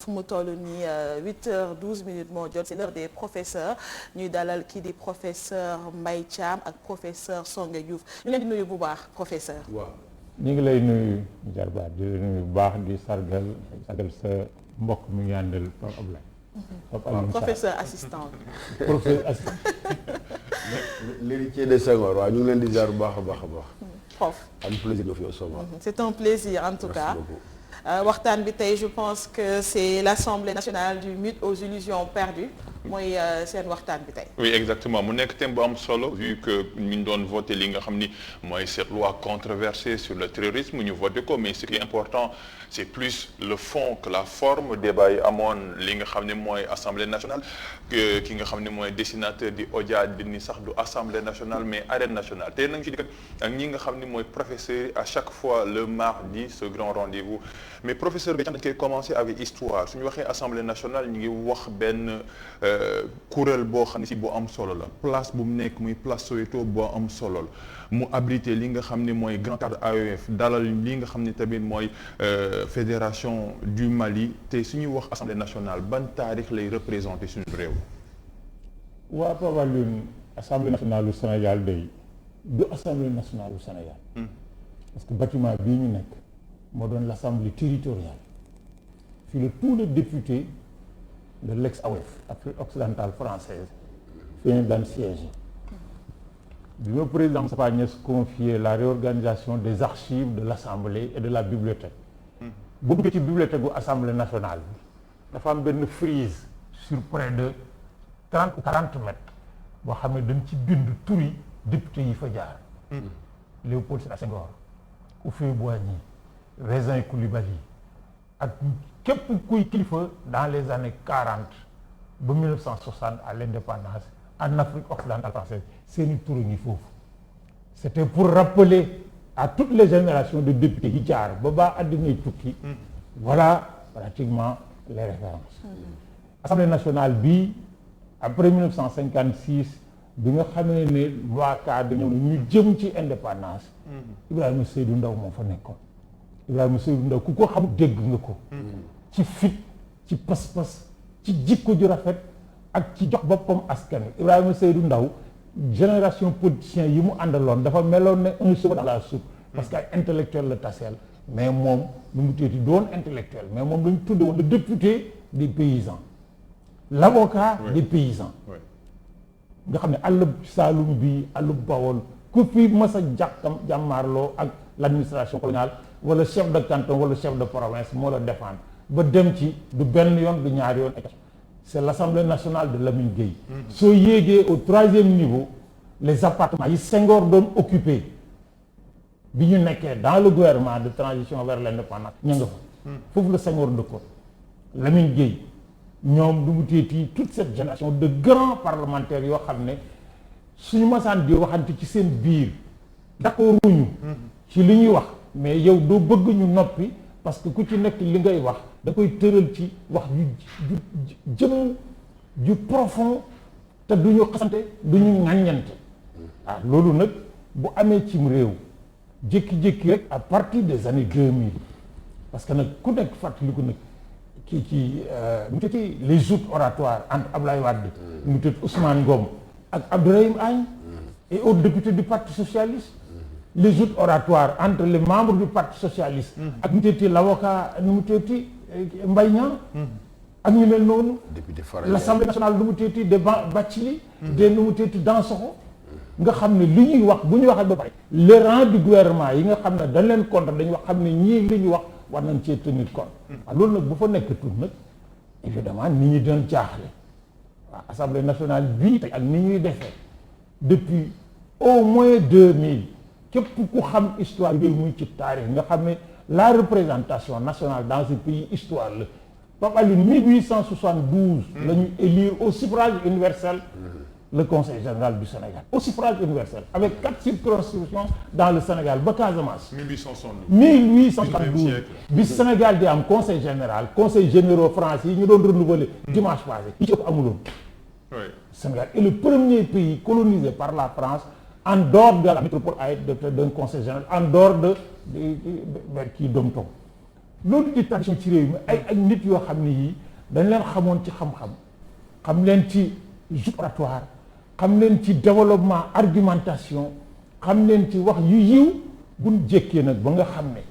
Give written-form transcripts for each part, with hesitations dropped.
fu mu toll nii 8h12 moo jot c'est l'heure des professeurs ñuy dalal kii di professeur Mbaye Thiam ak professeur Songué Diouf ñu leen di nuyu bu baax professeur. waaw ñu ngi lay nuyu jarbaat di la nuyu bu baax di sargal sa mbokk mi ngi àndal Pape Ablaye. professeur assistant. professeur assistant. l'héritier de Senghor waaw ñu ngi leen di ziar bu baax a baax a baax. prof. am plaisir nga fi yow Soba. c'est un plaisir en tout cas. waxtaan bi tey je pense que c'est l'Assemblée nationale du mythe aux illusions perdues mooy seen waxtaan bi tey. oui exactement mu nekk thème bu am solo vu que ñu doon voté li nga xam ni mooy cette loi controversée sur le terrorisme ñu voté ko mais ce qui est important c'est plus le fond que la forme débat yi amoon li nga xam ne mooy Assemblée nationale ki nga xam ne mooy dessinateur di Odia di ni sax du Assemblée nationale mais arène nationale tey nañ ci dikkat ak ñi nga xam ne mooy professeurs yi à chaque fois le mardi ce grand rendez-vous mais professeur bi dañ koy commencer avec histoire su ñu waxee Assemblée nationale ñu ngi wax benn kuréel boo xam ne si boo am solo la place bu mu nekk muy place Soweto boo am solo la mu abrité li nga xam ne mooy grand cadre AOF dalal li nga xam ne tamit mooy fédération du Mali te suñuy wax Assemblée nationale ban taarix lay représenter suñu réew. waa Pape Alioune Assemblée nationale du Sénégal day du Assemblée nationale du Sénégal. parce que bâtiment bii ñu nekk moo doon l'Assemblée territoriale fii la tous les députés de l'ex-AOF Afrique occidentale française fi ñu daan siège bi ma président Moustapha Niasse confié la réorganisation des archives de l'Assemblée et de la bibliothèque bu duggee ci bibliothèque bu Assemblée nationale bi dafa am benn frise sur près de 30 ou 40 mètres boo xam ne dañ ci bind turi député yi fa jaar Léopold Sédar Senghor Houphouët-Boigny Raisin Coulibaly ak képp kuy kilifa dans les années 40 ba 1960 à l'indépendance en Afrique occidentale française seeni tur ngi foofu c'était pour rappeler à toutes les générations de députés yi jaar ba baa àddina tukki voilà pratiquement les références. Assemblée nationale bi après 1956 bi nga xamee ne loi cadre ñëw ñu jëm ci indépendance Ibrahima Seydou Ndaw moo fa nekkoon Ibrahima Seydou Ndaw ku ko xam dégg nga ko ci fit ci pas-pas ci jikko ju rafet ak ci jox boppam askan wi Ibrahima Seydou Ndaw génération politicien yi mu àndaloon dafa meloon ne un cheveu dans la soupe parce que ay intellectuel la taseel mais moom lu mu téeti doon intellectuel mais moom lañu tudde woon le député des paysans l'avocat des paysans nga xam ne àllub Saalum bi àllub Bawol ku fi mas a jàmmaarloo ak l'administration coloniale wala chef de canton wala chef de province moo la défendre ba dem ci du benn yoon du ñaari yoon c'est l'Assemblée nationale de Lamine Gueye soo yéegee au 3e niveau les appartements yi Senghor doon occupé bi ñu nekkee dans le gouvernement de transition vers l'indépendance ña nga fa foofu la Senghor dëkkoon Lamine Gueye ñoom du mu téeti toute cette génération de grands parlementaires yoo xam ne suñu masaan di waxante ci seen biir d'accord wuñu ci li ñuy wax mais yow doo bëgg ñu noppi parce que ku ci nekk li ngay wax da koy tëral ci wax ju jëm ju profond te du ñu xasante du ñu ŋàññante waaw loolu nag bu amee cim réew jékki-jékki rek à partir des années 2000 parce que nag ku nekk fàttaliku nag mu tëti les joutes oratoires entre Ablaye Wade mu tëti Ousmane Ngom ak Abdourahim Agne et autres députés du Parti socialiste les joutes oratoires entre les membres du Parti socialiste ak mu tëti l'avocat nu mu tëti Mbaye Niang ak ñu mel noonu l'Assemblée nationale nu mu tëti de Bathily de nu mu tëti Dansokho nga xam ne li ñuy wax bu ñu waxee ba pare les rangs du gouvernement yi nga xam ne dañ leen contre dañu wax xam ne ñii li ñu wax war nañ cee tenir compte waaw loolu nag bu fa nekk tout nag évidemment nit ñi doon jaaxle waaw Assemblée nationale bii tey ak ni ñuy defee depuis au moins 2000 képp ku xam histoire bi muy ci taarix nga xam ne la représentation nationale dans ce pays histoire la Pape Alioune 1872 la ñu élire au suffrage universel le Conseil général du Sénégal au suffrage universel avec 4 circonscriptions dans le Sénégal ba Casamance 1872 bi Sénégal di am conseil général conseil généraux français yi ñu doon renouveler dimanche passé yi ci ëpp amuloon Sénégal est le premier pays colonisé par la France en dehors de la métropole d'un conseil général en dehors de kii Domton loolu di tradition ci réew mi ay nit yoo xam ne yii dañ leen xamoon ci xam-xam xam leen ci jeu oratoire xam leen ci développement argumentation xam leen ci wax yu yiw buñ jékkee nag ba nga xam ne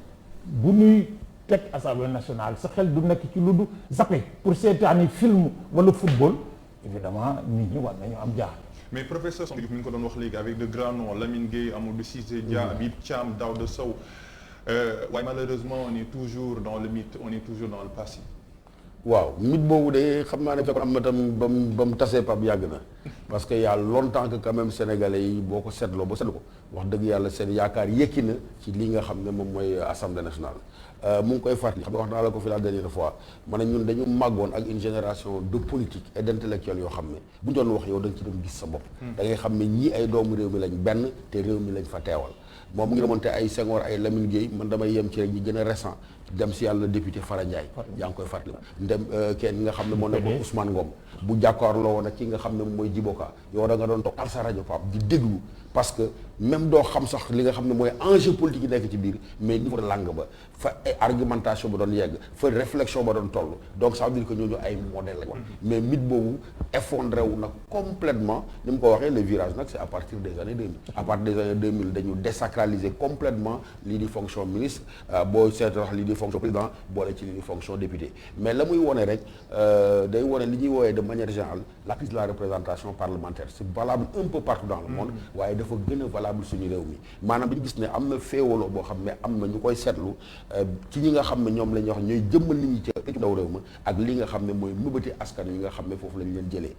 bu ñuy teg assemblée nationale sa xel du nekk ci lu du zappé pour seetaani film wala football évidemment nit ñi war nañu am jaar. mais professeur Songe Diouf mi ngi ko doon wax léegi avec de grands noms Lamine Gueye Amadou Cissé Dia Habib Thiam Daouda Sow waaye malheureusement on est toujours dans le mythe on est toujours dans le passé. waaw mythe boobu de xam naa ne fekkoon am na tam ba mu tasee Pape yàgg na parce que y a longtemps que quand même sénégalais yi boo ko seetloo ba seetlu ko wax dëgg yàlla seen yaakaar yëkki na ci li nga xam ne moom mooy assemblée nationale. mu ngi koy fàttali xam nga wax naa la ko fi la dernière fois ma ne ñun dañu màggoon ak une génération de politique et d'intellectuels yoo xam ne bu ñu doon wax yow da nga ci doon gis sa bopp. da ngay xam ne ñii ay doomu réew mi lañ benn te réew mi lañ fa teewal. moom mu ngi remonté ay Senghor ay Lamine Gueye man damay yem ci rek ñi gën a récent dem si yàlla député Fara Ndiaye yaa ngi koy fàttali dem kenn nga xam ne moo nekkoon Ousmane Ngom bu jàkkaarloo woon ak ki nga xam ne mooy Djiboka yow da nga doon toog al sa rajo Pape di déglu parce que même doo xam sax li nga xam ne mooy enjeu politique yi nekk ci biir mais niveau de langue ba fa argumentation ba doon yegg fa réflexion ba doon toll donc ça veut dire que ñooñu ay modèle lañ mais mythe boobu effondré wu nag complètement ni mu ko waxee le virage nag c'est à partir des années 2000 à partir des années 2000 dañu désacraliser complètement lii di fonction ministre boo seet wax lii di fonction président boole ci lii di fonction député mais la muy wone rek day wone li ñuy woowee de manière générale la crise de la représentation parlementaire c'est valable un peu partout dans le monde waaye dafa gën a valable suñu réew mi maanaam dañu gis ne am na féewaloo boo xam ne am na ñu koy seetlu ci ñi nga xam ne ñoom la ñuy wax ñooy jëmmal nit ñi ci daw réew ma ak li nga xam ne mooy mëbati askan yi nga xam ne foofu lañ leen jëlee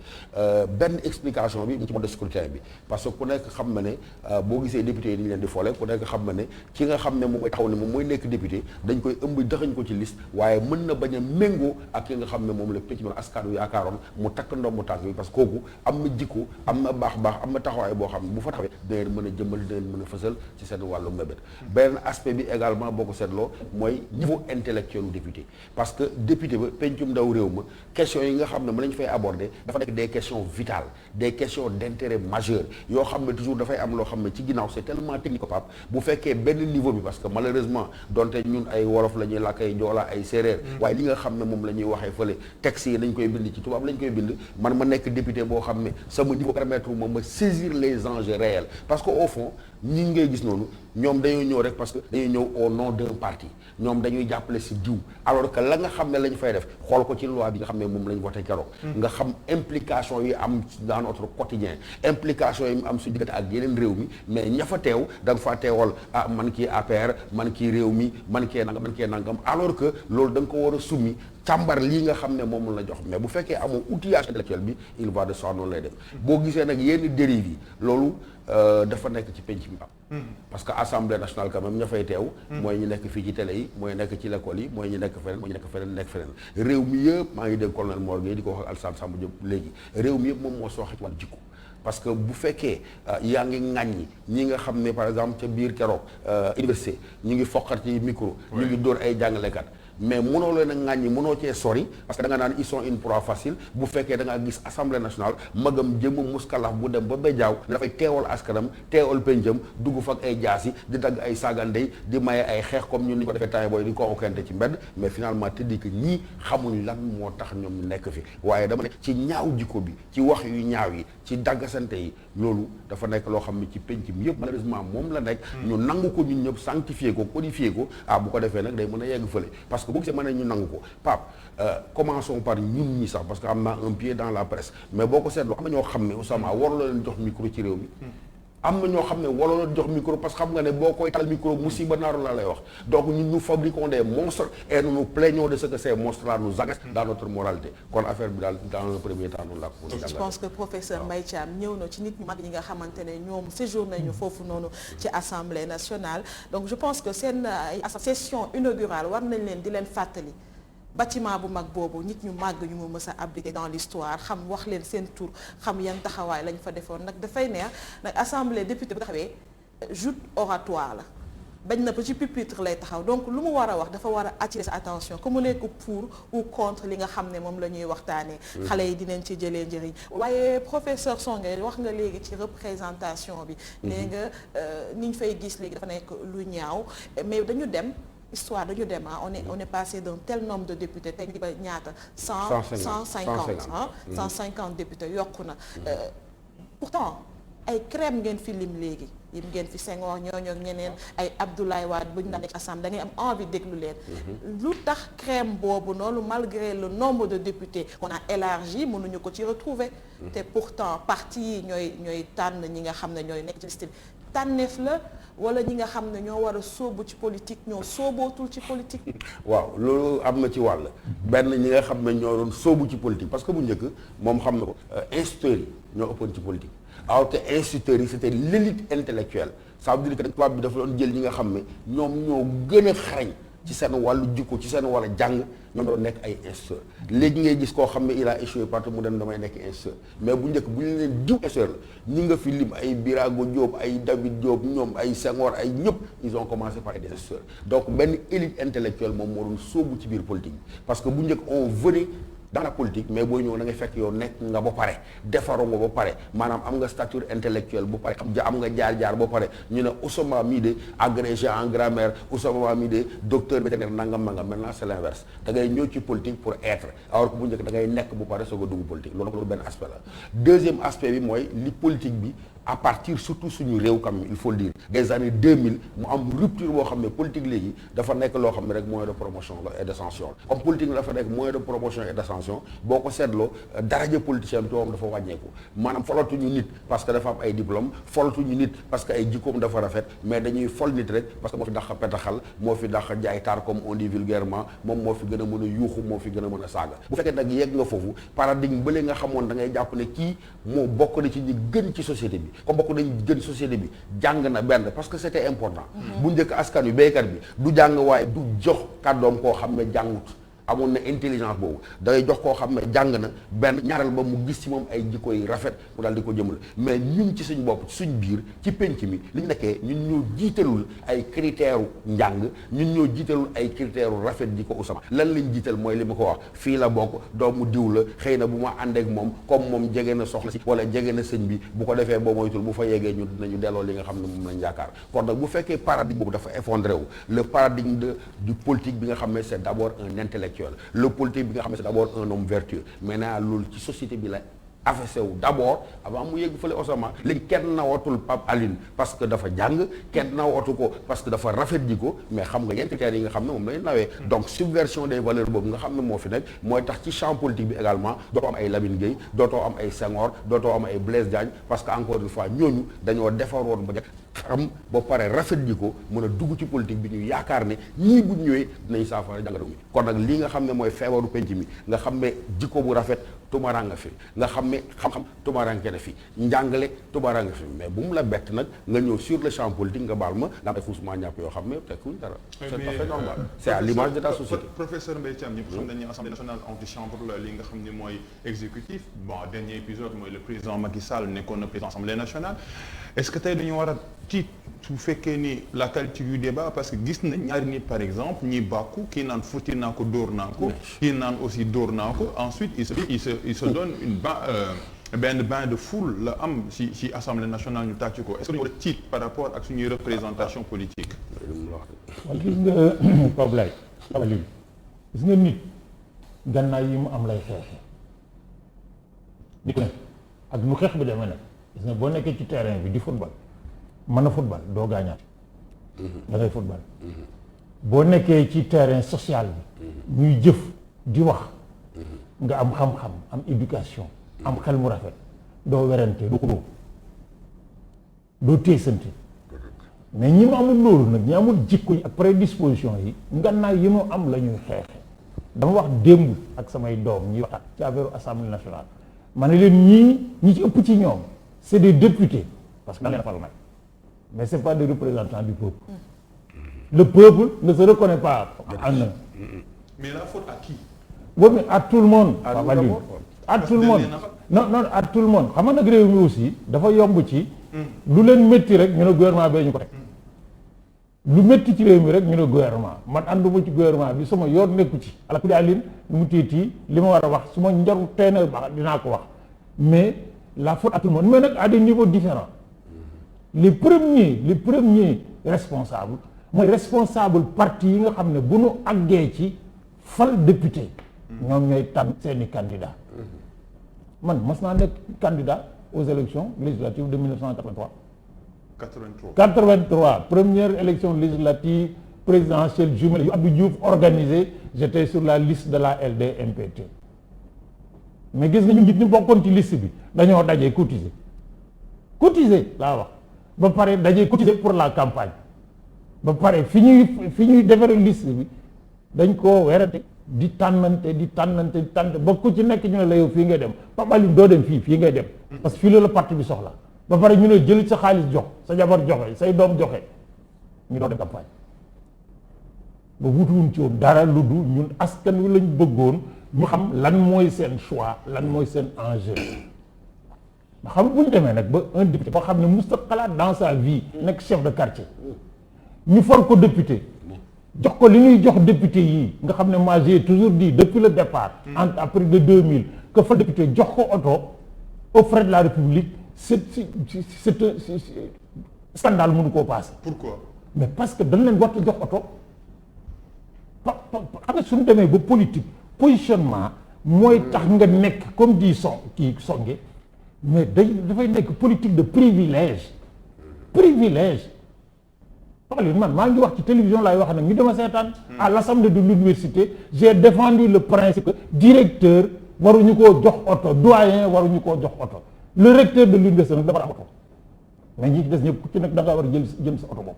benn explication bi ci mode de scrutin bi parce que ku nekk xam na ne boo gisee député yi ni ñu leen di foole ku nekk xam na ne ki nga xam ne moom mooy taxaw ne moom mooy nekk député dañ koy ëmb dëxañ ko ci liste waaye mën na bañ a méngoo ak ki nga xam ne moom la pénc mi askan wi yaakaaroon mu takk ndombu tànk bi parce que kooku am na jikko am na baax am na taxawaay boo xam ne bu fa taxawee dangeen mën a jëmmal dangeen mën a fësal ci seen wàllu mébét beneen aspect bi également boo ko seetloo mooy niveau intellectuel u député parce que député ba pencum ndaw réew ma question yi nga xam ne mën nañu fay aborder dafa nekk des questions vitales des questions d'intérêt majeur yoo xam ne toujours dafay am loo xam ne ci ginnaaw c'est tellement technique Pape bu fekkee benn niveau bi parce que malheureusement donte ñun ay wolof la ñuy làkk ay joola ay séeréer waaye li nga xam ne moom la ñuy waxee fële texte yi nañ koy bind ci tubaab lañ koy bind man ma nekk député boo xam ne sama niveau permettre moom ma saisir les enjeux réels parce que au fond ñi ngay gis noonu ñoom dañoo ñëw rek parce que dañuy ñëw au nom d'un parti ñoom dañuy jàppale si diw alors que la nga xam ne lañ fay def xool ko ci loi bi nga xam ne moom lañ voté keroog nga xam implication yi am dans notre quotidien implication yi am su diggante ak yeneen réew mi mais ña fa teew da nga fa teewal ah man kii APR man kii réew mi man kee nangam alors que loolu da nga ko war a summi càmbar lii nga xam ne moom la jox mais bu fekkee amoo outillage intellectuel bi il va de soi noonu lay def boo gisee nag yenn dérives yi loolu dafa nekk ci penc bi am parce que assemblée nationale quand même ña fay teew mooy ñu nekk fii ci télé yi mooy nekk ci l'école yi mooy ñu nekk feneen mooy ñu nekk feneen réew mi yëpp maa ngi dégg colonel Mor Gueye di ko wax ak Alassane Samba Diop léegi réew mi yëpp moom moo sooxe ci wàllu jikko parce que bu fekkee yaa ngi ŋàññi ñi nga xam ne par exemple ca biir keroog université ñu ngi foqat ci micro ñu ngi dóor ay jàngalekat mais mënoo leen a ŋàññi mënoo cee sori parce que da nga naan ils sont une proie facile bu fekkee da ngaa gis assemblée nationale magam jëm muskalaf bu dem ba bejaaw dafay teewal askanam teewal pencam dugg fa ak ay jaasi di dagg ay saagandey di maye ay xeex comme ñun ni ko defee temps booy di ko okkante ci mbedd mais finalement te di que ñii xamuñ lan moo tax ñoom ñu nekk fi waaye dama ne ci ñaaw jikko bi ci wax yu ñaaw yi ci daggasante yi loolu dafa nekk loo xam ne ci penc mi yëpp malheureusement moom la nekk ñu nangu ko ñun ñëpp sanctifié ko codifié ko bu ko defee nag day mën a yegg fële parce que boo gisee mën nañ ñu nangu ko Pape commençons par ñun ñi sax parce que am naa un pied dans la presse mais boo ko seetloo am na ñoo xam ne Oussama warul leen jox micro ci réew mi am na ñoo xam ne warul leen jox micro parce que xam nga ne boo koy tal micro musiba naaru la lay wax donc ñun nous fabriquons des monstres et nous nous plaignons de ce que ces monstres là nous agacent dans notre moralité kon affaire bi daal dans un premier temps noonu la ko je pense que professeur Mbaye Thiam ñëw na ci nit ñu mag ñi nga xamante ne ñoom séjour nañu foofu noonu ci assemblée nationale donc je pense que seen session inaugurale war nañ leen di leen fàttali bâtiment bu mag boobu nit ñu màgg ñu mu mës a abrité dans l'histoire xam wax leen seen tur xam yan taxawaay lañ fa defoon nag dafay neex nag assemblée député bu taxawee joute oratoire la bañ na ba ci pupitre lay taxaw donc lu mu war a wax dafa war a attirer sa attention que mu nekk pour ou contre li nga xam ne moom la ñuy waxtaanee xale yi dinañ ci jëlee njëriñ waaye professeur Songe wax nga léegi ci représentation bi nee nga ni ñu fay gis léegi dafa nekk lu ñaaw mais dañu dem histoire dañu dem on est passé d'un tel nombre de députés tey ba ñaata 150 députés yokku na pourtant ay crème ngeen fi lim léegi lim ngeen fi Senghor ñooñu ak ñeneen ay Abdoulaye Wade bu ñu daan nekk assemblée da ngay am envie déglu leen lu tax crème boobu noonu malgré le nombre de députés qu'on a élargi mënuñu ko ci retrouver te pourtant parti yi ñooy tànn ñi nga xam ne ñooy nekk ci style tànneef la wala ñi nga xam ne ñoo war a sóobu ci politique ñoo sóobootul ci politique. waaw loolu am na ci wàll. benn ñi nga xam ne ñoo doon sóobu ci politique parce que bu njëkk moom xam na ko instituteurs yi ñoo ëppoon ci politique. alors que instituteurs yi c'était l'élite intellectuelle ça veut dire que tubaab bi dafa doon jël ñi nga xam ne ñoom ñoo gën a xarañ ci seen wàllu jikko ci seen wàllu jàng ñoom doon nekk ay instituteurs léegi ngay gis koo xam ne il a échoué partout mu dem damay nekk instituteur mais bu njëkk bu ñu leen diw instituteur la ñi nga fi lim ay Birago Diop ay David Diop ñoom ay Senghor ay ñëpp ils ont commencé par des instituteurs donc benn élite intellectuelle moom moo doon sóobu ci biir politique bi parce que bu njëkk on venait dans la politique mais booy ñëw da ngay fekk yow nekk nga ba pare defaru nga ba pare maanaam am nga stature intellectuelle ba pare am nga jaar-jaar ba pare ñu ne Ousmane mii de agrégé en grammaire Ousmane mii de docteur vétérinaire nangam maintenant c'est l'inverse da ngay ñëw ci politique pour être alors que bu njëkk da ngay nekk bu pare soog a dugg politique loolu benn aspect la deuxième aspect bi mooy li politique bi à partir surtout suñu réew quand même il faut le dire des années 2000 mu am rupture boo xam ne politique léegi dafa nekk loo xam ne rek moyen de promotion la et d'ascension comme politique dafa nekk moyen de promotion et d'ascension boo ko seetloo daraja politicien bi dafa wàññeeku maanaam folatuñu nit parce que dafa am ay diplôme folatuñu nit parce que ay jikkoom dafa rafet mais dañuy fol nit rek parce que moo fi dàq petaxal moo fi dàq jaay taar comme on dit vulgairement moom moo fi gën a mën a yuuxu moo fi gën a mën a saaga bu fekkee nag yegg nga foofu paradigme bële nga xamoon da ngay jàpp ne kii moo bokk na ci ñi gën ci société bi comme bokk nañ gën société bi jàng na benn parce que c'était important bu njëkk askan wi béykat bi du jàng waaye du jox kàddoom koo xam ne jàngut amoon na intelligence boobu dangay jox koo xam ne jàng na benn ñaareel ba mu gis ci moom ay jikko yi rafet mu daal di ko jëmale mais ñun ci suñ bopp ci suñ biir ci penc mi li ñu nekkee ñun ñoo jiitalul ay critères njàng ñun ñoo jiitalul ay critères rafet jikko Ousmane lan lañ jiital mooy li ma ko wax fii la bokk doomu diw la xëy na bu ma àndeek moom comme moom jege na soxla si wala jege na sëñ bi bu ko defee boo moytul bu fa yeggee ñu dinañu delloo li nga xam ne moom lañ yaakaar kon nag bu fekkee paradigme boobu dafa effondré wu le paradigme du politique bi nga xam ne c'est d'abord un intellectuel le politique bi nga xam ne c'est d'abord un homme vertueux maintenant loolu ci société bi la affaissé wu d'abord avant mu yegg fële Osama léegi kenn nawatul Pape Alioune parce que dafa jàng kenn nawatu ko parce que dafa rafet ji ko mais xam nga yenn critères yi nga xam ne moom lay nawee donc subversion des valeurs boobu nga xam ne moo fi nekk mooy tax ci champ politique bi également dootoo am ay Lamine Gueye dootoo am ay Senghor dootoo am ay Blaise Diagne parce que encore une fois ñooñu dañoo defaroon ba xam ba pare rafet ji ko mën a dugg ci politique bi ñu yaakaar ne ñii bu ñëwee dinañ saafara jàngoro mi kon nag li nga xam ne mooy feebaru penc mi nga xam ne jikko bu rafet tumaranga fi nga xam ne xam-xam tumaranke na fi njàngale tumaranga fi mais bu mu la bett nag nga ñëw sur le champ politique nga baal ma nga am ay xuusuma ñàpp yoo xam ne tekkuñ dara c'est tout à fait normal c'est à l'image de ta société professeur Mbaye Thiam ñëpp xam nañu Assemblée nationale antichambre la li nga xam ne mooy exécutif bon dernier épisode mooy le président Macky Sall nekkoon na président Assemblée nationale est-ce que tey dañu war a tiit su fekkee ni la qualité du débat parce que gis nañ ñaari nit par exemple ñi bàkku kii naan futti naa ko dóor naa ko kii naan aussi dóor naa ko ensuite il se donne benn bain de foule la am ci Assemblée nationale ñu tàcc ko est-ce que ñu war a tiit par rapport ak suñuy représentation politique wala gis nga problème xamalil gis nga nit gànnaay yi mu am lay xeexe nit ku ne ak nu xeex bi demee nag gis nga boo nekkee ci terrain bi di football mën a football doo gaañaat da ngay football boo nekkee ci terrain social bi ñuy jëf di wax nga am xam-xam am éducation am xel mu rafet doo werante du ko doo téesante mais ñi mu amul loolu nag ñi amul jikko yi ak prédisposition yi ngannaaw yi mu am la ñuy xeexe dama wax démb ak samay doom ñuy waxtaan ci affaire Assemblée nationale ma ne leen ñi ci ëpp ci ñoom c'est des députés parce que da leen fal nag mais c'est pas des représentants du peuple le peuple ne se reconnaît pas en eux mais la faute à qui oui mais à tout le monde à tout le monde non à tout le monde xam nga nag réew mi aussi dafa yomb ci lu leen métti rek ñu ne gouvernement bee ñu ko teg lu métti ci réew mi rek ñu ne gouvernement man ànduma ci gouvernement bi sama yoon nekku ci ala ku daalin lu mu tiiti li ma war a wax su ma njaru teena baax dinaa ko wax mais la faute à tout le monde mais nag à des niveaux différents les premiers responsables mooy responsable parti yi nga xam ne bu nu àggee ci fal député ñoom ñooy tànn seeni candidat man mas naa nekk candidat aux élections législatives de 1983 83 première élection législative présidentielle jumelle yu Abdou Diouf organisé j'étais sur la liste de la LD-MPT mais gis nga ñu nit ñu bokkoon ci liste bi dañoo dajee cotiser laa wax ba pare dajee cotiser pour la campagne ba pare fi ñuy defaree liste bi dañ koo werante di tànnante ba ku ci nekk ñu ne la yow fii ngay dem Pape Alioune doo dem fii ngay dem parce que fii la parti bi soxla ba pare ñu ne jël sa xaalis jox sa jabar joxe say doom joxe ñu doon dem campagne ba wutuwuñ ci woon dara lu du ñun askan wi lañ bëggoon ñu xam lan mooy seen choix lan mooy seen enjeu ba xam bu ñu demee nag ba un député boo xam ne musta xalaat dans sa vie nekk chef de quartier ñu for ko député jox ko li ñuy jox député yii nga xam ne moi j'ai toujours dit depuis le départ après de 2000 que fa député jox ko oto aux frais de la République c'est scandale mënu koo passé. Pourquoi? Mais parce que dañ leen war a jox oto xam nga suñu demee ba politique positionnement mooy tax nga nekk comme di songe mais dafay nekk politique de privilège man maa ngi wax ci télévision laay wax nag ñu dema seetaan à l'Assemblée de l'université j'ai défendu le principe que directeur waruñu koo jox oto doyen waruñu koo jox oto le recteur de l'université nag dafa am oto mais ñi ci des ñëpp ku ci nekk da ngaa war a jël sa oto bopp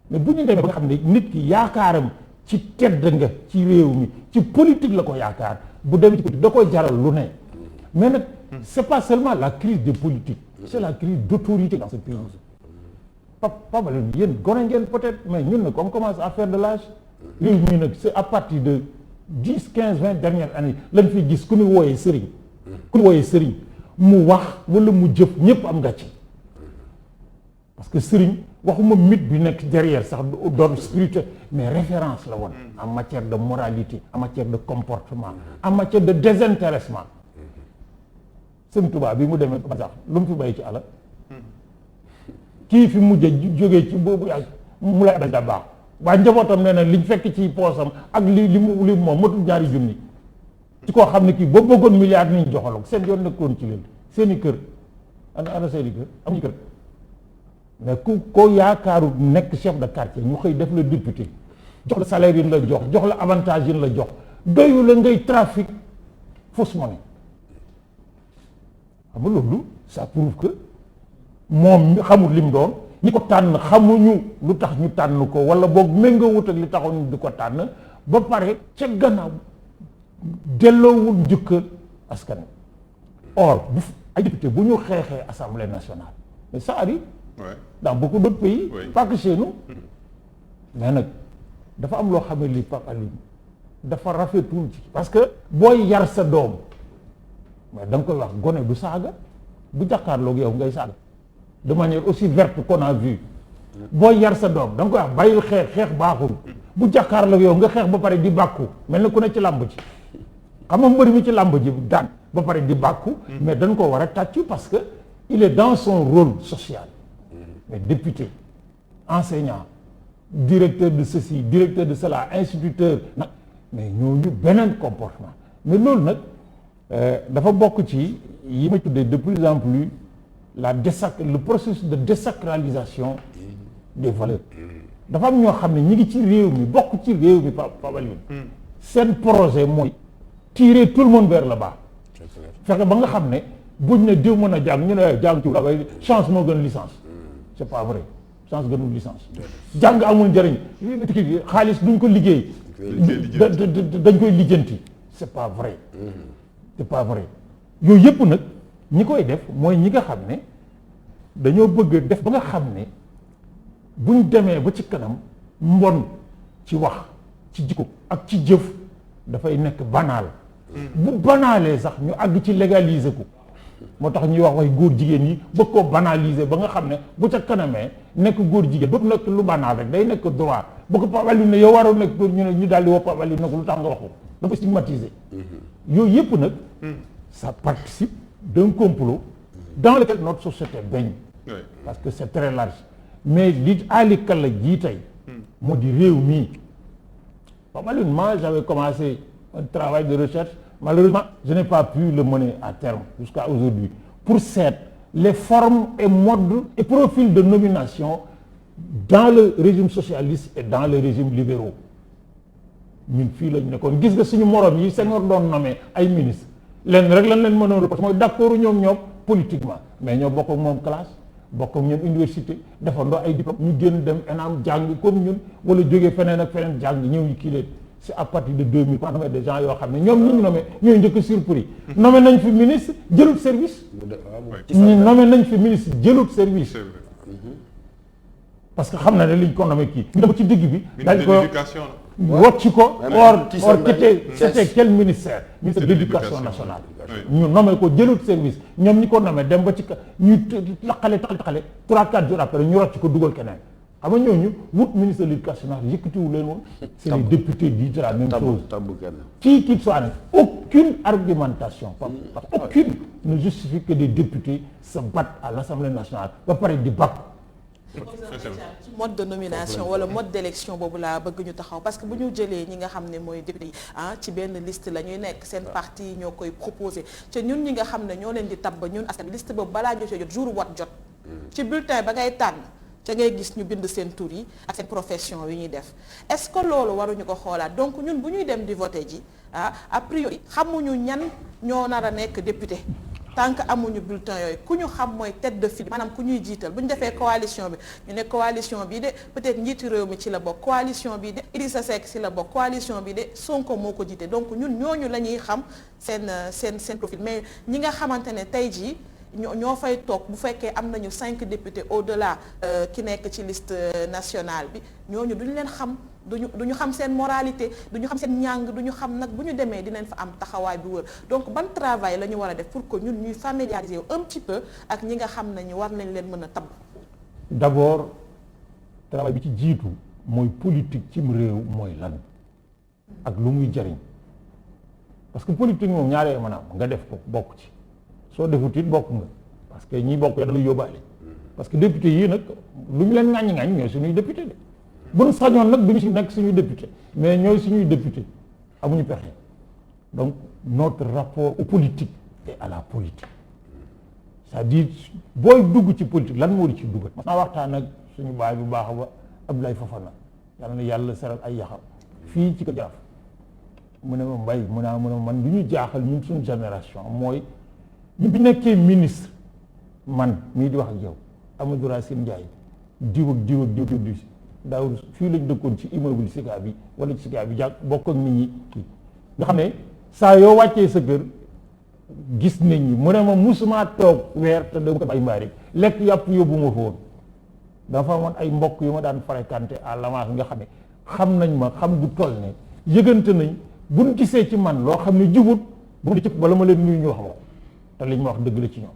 mais bu ñu demee ba nga xam ne nit ki yaakaaram ci tedd nga ci réew mi ci politique la ko yaakaar bu demee ci politique da koy jaral lu ne mais nag c'est pas seulement la crise des politiques c'est la crise d'autorité dans ce pays Pape Alioune yéen gone ngeen peut-être mais ñun nag on commence à faire de l'âge réew mi nag c'est à partir de 10 15 20 dernières années lañ fi gis ku ñu wooyee sëriñ mu wax wala mu jëf ñëpp am nga ci parce que sëriñ waxuma mythe bi nekk derrière sax d'ordre spirituel mais référence la woon en matière de moralité en matière de comportement en matière de désintéressement Sëñ Tuubaa bi mu demee ba sax lu mu fi bàyyi ci àll kii fi mujj jógee ci boobu ak mu lay da baax waaye njabootam nee na liñ fekk ci poosam ak li moom matul ñaari junni ci koo xam ne kii boo bëggoon milliard niñ joxaloo seen yoon nekkoon ci leen seeni kër ana seeni kër amuñu kër mais ku ko yaakaaru nekk chef de quartier ñu xëy def la député jox la salaire yi la jox la avantage yi la jox doyu la ngay trafic fausse monnaie xam nga loolu ça prouve que moom xamul lim doon ñi ko tànn xamuñu lu tax ñu tànn ko wala boog méngoowut ak li taxoon di ko tànn ba pare ca gannaaw delloowul njukkal askan wi or bu ay député bu ñu xeexee assemblée nationale mais ça arrive dans beaucoup d'autres pays pas que chez nous mais nag dafa am loo xam ne li Pape Alioune dafa rafetul ci parce que booy yar sa doom mais da nga koy wax gone du saaga bu jàkkaarloog yow ngay saaga de manière aussi verte qu'on a vu booy yar sa doom da nga koy wax bàyyil xeex baaxul bu jàkkaarloog yow nga xeex ba pare di bàkku mel na ku ne ci làmb ji xam nga mbër mi ci làmb ji daan ba pare di bàkku mais dañ ko war a tàccu parce que il est dans son rôle social mais député enseignant directeur de ceci directeur de cela instituteur nag mais ñooñu beneen comportement mais loolu nag dafa bokk ci yi ma tuddee de plus en plus le processus de désacralisation des valeurs dafa am ñoo xam ne ñi ngi ci réew mi bokk ci réew mi Pape Alioune seen projet mooy tirer tout le monde vers le bas fexe ba nga xam ne buñ ne diw mën a jàng ñu ne jàng ci waaye chance moo gën licence c'est pas vrai chance gënul licence jàng amul njëriñ xaalis duñ ko liggéey dañ koy lijjanti c'est pas vrai yooyu yëpp nag ñi koy def mooy ñi nga xam ne dañoo bëgg def ba nga xam ne buñ demee ba ci kanam mbon ci wax ci jikko ak ci jëf dafay nekk banal bu banaalee sax ñu àgg ci légaliser ko moo tax ñuy wax góor jigéen yi bëgg koo banaliser ba nga xam ne bu ca kanamee nekk góor jigéen bëgg nekk lu banal rek day nekk droit bu ko Pape Alioune ne yow waroo nekk góor ñu daal di woo Pape Alioune ne ko lu tax nga wax ko dafa stigmatiser yooyu yëpp nag ça participe d'un complot dans lequel notre société baigne parce que c'est très large mais li Ali Kalla jii tey moo di réew mii moi j'avais commencé un travail de recherche, malheureusement je n'ai pas pu le mener à terme jusqu'à aujourd'hui pour seet les formes et modes et profils de nomination dans le régime socialiste et dans le régime libéraux. ñun fii lañ nekkoon gis nga suñu morom yi Senghor doon nommé ay ministre lenn rek lan leen mënoon parce que mooy d'accord ñoom politiquement mais ñoo bokk ak moom classe bokk ak ñoom université defandoo ay diplôme ñu génn dem ENAM jàng comme ñun wala jógee feneen ak feneen jàng ñëw yi kii leen c'est à partir de 2000 quand même des gens yoo xam ne ñoom ñu nommé ñooy njëkk surpris nommé nañ fi ministre jëlut service ñu nommé nañ fi ministre jëlut service parce que xam na ne liñ ko nommé kii ñu dem ci digg bi dañ ko wocc ko or c'était quel ministère de l'éducation nationale ñu nommé ko jëlut service ñoom ñi ko nommé dem ba ci ñu taqale 3-4 jours après ñu rocc ko dugal keneen xam nga ñooñu wut ministre de l'éducation nationale yëkkatiwu leen woon c'est les députés disent la même chose qui qu'il soit aucune argumentation parce que aucune ne justifie que des députés se battent à l'Assemblée nationale ba pare di bakk mode de nomination wala mode d'élection boobu laa bëgg ñu taxaw parce que bu ñu jëlee ñi nga xam ne mooy député yi ci benn liste la ñuy nekk seen parti yi ñoo koy proposé te ñun ñi nga xam ne ñoo leen di tabb ñun askan liste boobu balaa jotee jot jour wat jot ci bulletin ba ngay tànn ca ngay gis ñu bind seen tur yi ak seen profession yi ñuy def est-ce que loolu waruñu ko xoolaat donc ñun bu ñuy dem di voter ji a priori xamuñu ñan ñoo nar a nekk député tant que amuñu bulletin yooyu ku ñu xam mooy tête de file maanaam ku ñuy jiital bu ñu defee coalition bi ñu ne coalition bi de peut-être njiitu réew mi ci la bokk coalition bi de Idrissa Seck ci la bokk coalition bi de Sonko moo ko jiite donc ñun ñooñu la ñuy xam seen profil mais ñi nga xamante ne tey jii ñoo fay toog bu fekkee am nañu 5 députés au-delà ki nekk ci liste nationale bi ñooñu duñu leen xam duñu xam seen moralité duñu xam seen njàng duñu xam nag bu ñu demee dinañ fa am taxawaay bu wër donc ban travail la ñu war a def pour que ñun ñuy familiariser un petit peu ak ñi nga xam ne ñu war nañ leen mën a tabb. D'abord travail bi ci jiitu mooy politique cim réew mooy lan ak lu muy jariñ parce que politique moom ñaaree mën a am nga def ko bokk ci soo defut it bokk nga parce que ñi bokk dañuy yóbbaale parce que député yii nag lu ñu leen ŋàññi ñooy suñuy député de bu ñu sañoon nag duñu si nekk suñuy député mais ñooy suñuy député amuñu pexe donc notre rapport au politique et à la politique c'est-à-dire booy dugg ci politique lan moo di ci dugg mas naa waxtaan ak suñu baay bu baax ba Abdoulaye Fofana yàlla na yàlla seral ay yaxam fii ci ko Jaraaf mu ne ma mbay mu ne ma man lu ñu jaaxal ñun suñu génération mooy ñu bi nekkee ministre man mii di wax ak yow Amadou Racine Ndiaye diw daaw fii lañ dëkkoon ci immeuble Sika bi wala ci Sika bi jàpp bokk ak nit ñi kii nga xam ne saa yoo wàccee sa kër gis nit ñi mu ne ma musuma toog weer te dama ko ay mbaari lekk yàpp yóbbu ma fa woon dafa amoon ay mbokk yu ma daan fréquenté à l'avance nga xam ne xam nañ ma xam gu toll ne yëgante nañ buñ gisee ci man loo xam ne jubut bu ma di cëpp bala ma leen nuyu ñu wax ma ko te liñ ma wax dëgg la ci ñoom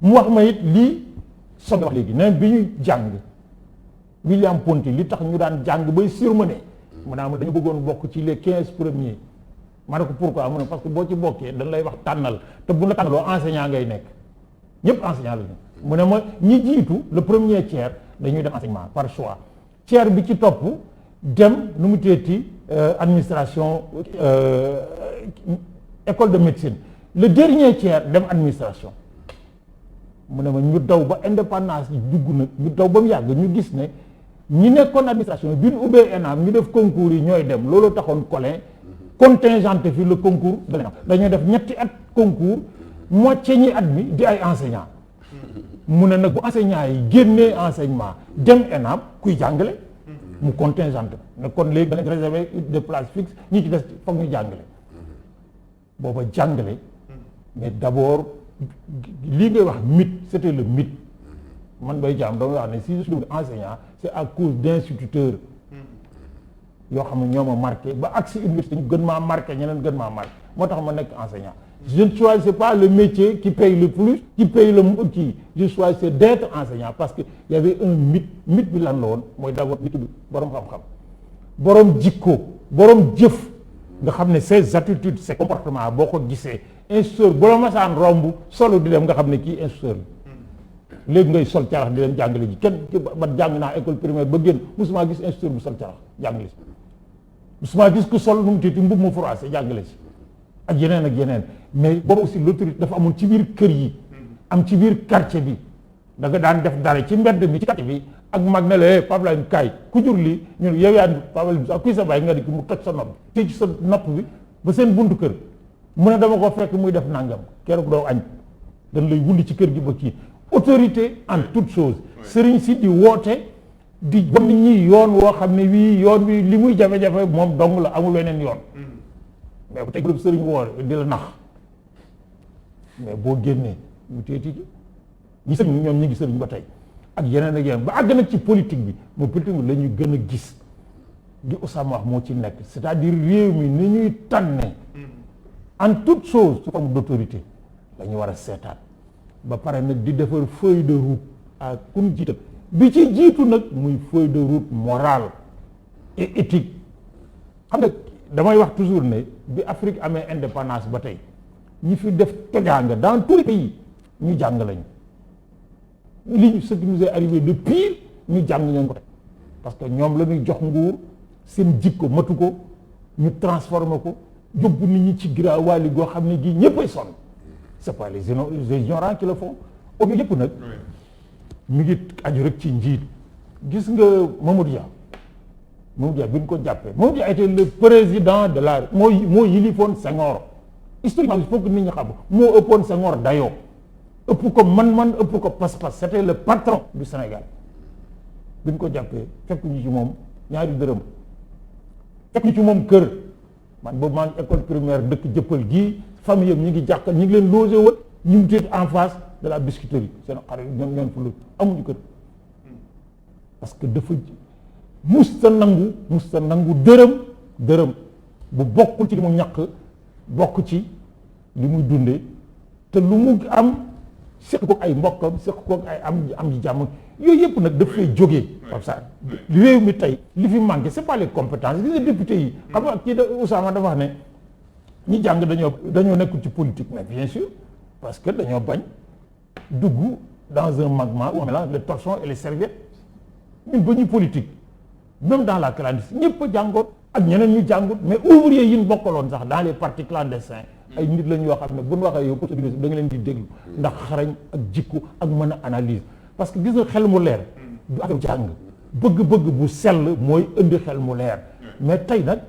mu wax ma it lii soog wax léegi ne bi ñuy jàng William Ponty li tax ñu daan jàng bay surmené mu naa ma dañu bëggoon bokk ci les 15 premiers ma ne ko pourquoi mu ne parce que boo ci bokkee dañ lay wax tànnal te bu la tànnaloo enseignant ngay nekk ñëpp enseignant la ñu mu ne ma ñi jiitu le premier tiers dañuy dem enseignement par choix tiers bi ci topp dem nu mu teeti administration école de médecine le dernier tiers dem administration mu ne ma ñu daw ba indépendance yi dugg nag ñu daw ba mu yàgg ñu gis ne ñi nekkoon administration bi ñu ubbee ENAM ñu def concours yi ñooy dem loolu taxoon Collin contingenté fi le concours de l'ENAM dañoo def ñetti at concours moitié ñi at mi di ay enseignants mu ne nag bu enseignants yi génnee enseignement dem ENAM kuy jàngale mu contingenté ne kon léegi danañ réserver des places fixes ñi ci des foog ñu jàngale booba jàngale mais d'abord lii ngay wax mythe c'était le mythe man bay jaam dama wax ne si je suis enseignant c'est à cause d'instituteurs yoo xam ne ñoo ma marqué ba agsi université ñu gën maa marqué ñeneen gën maa marqué moo tax ma nekk enseignant je ne choisissais pas le métier qui paye le plus qui paye le kii je choisissais d'être enseignant parce que y avait un mythe bi lan la woon mooy d'abord nit bi borom xam-xam borom jikko borom jëf nga xam ne ses attitudes ses comportements boo ko gisee instituteur bu la masaan romb solo di dem nga xam ne kii instituteur la léegi ngay sol carax di leen jàngale ji kenn man jàng naa école primaire ba génn musuma gis instituteur bu sol carax jàngale si musuma gis ku sol nu mu tuuti mbub mu froissé jàngale si ak yeneen mais boobu aussi l'autorité dafa amoon ci biir kër yi am ci biir quartier bi da nga daan def dara ci mbedd mi ci quartier bi ak mag ne la Pape Layine kaay ku jur lii ñun yow yaa Pape Layine ak kuy sa bàyyi nga di mu toj sa nopp tëj sa nopp bi ba seen buntu kër mu ne dama ko fekk muy def nangam keroog doo añ dañ lay wulli ci kër gi ba kii autorité en toute chose sëriñ si di woote di bon nit ñi yoon woo xam ne wii yoon wi li muy jafe-jafe moom dong la amul weneen yoon mais bu tey sëriñ woo di la nax mais boo génnee mu teeti ji ñi sëriñ ñoom ñi ngi sëriñ ba tey ak yeneen ba àgg nag ci politique bi moo politique bi la ñu gën a gis di Oussama wax moo ci nekk c'est-à-dire réew mi ni ñuy tànne en toute chose sous forme d'autorité la ñu war a seetaat ba pare nag di defar feuille de route ak kun jiital bi ci jiitu nag muy feuille de route morale et éthique xam nga damay wax toujours ne bi Afrique amee indépendance ba tey ñi fi def tojaanga dans tous les pays ñu jàng lañu li ce qui nous est arrivé de pire ñu jàng ñoon ko tey parce que ñoom la ñuy jox nguur seen jikko matu ko ñu transformer ko yóbbu nit ñi ci giraawaali goo xam ne gi ñëppay sonn c'est pas les ignorants qui le font au yëpp nag mi ngi aju rek ci njiit gis nga Mamadou Dia bi ñu ko jàppee Mamadou Dia était le président de la moo yilifoon Senghor historiquement il faut que nit ñi xam moo ëppoon Senghor dayoo ëpp ko man ëpp ko pas-pas c'était le patron du Sénégal bi ñu ko jàppee fekk ñu ci moom ñaari dërëm fekk ñu ci moom kër man boobu maa ngi école primaire dëkk jëppal gii famille yam ñi ngi jàkkal ñi ngi leen logé woon ñu mu téet en face de la biscuiterie seen xarit ñoom fu lu amuñu kër parce que dafa musta nangu dërëm bu bokkul ci li mu ñàkk bokk ci li muy dundee te lu mu am seq ko ay mbokkam seq ko ay am ji jàmm yooyu yëpp nag daf fay jógee comme ça réew mi tey li fi manqué c'est pas les compétences gis nga député yi xam nga kii da Oussama dafa wax ne ñi jàng dañoo nekkul ci politique mais bien sûr parce que dañoo bañ dugg dans un magma où on mélange les torchons et les serviettes ñun ba ñu politique même dans la clandestinité ñëpp a jàngoon ak ñeneen ñu jàngut mais ouvrier yi ñu bokkaloon sax dans les partis clandestins ay nit lañ yoo xam ne bu ñu waxee yow procédure da nga leen di déglu ndax xarañ ak jikko ak mën a analyse parce que gis nga xel mu leer du affaire jàng bëgg-bëgg bu sell mooy indi xel mu leer mais tey nag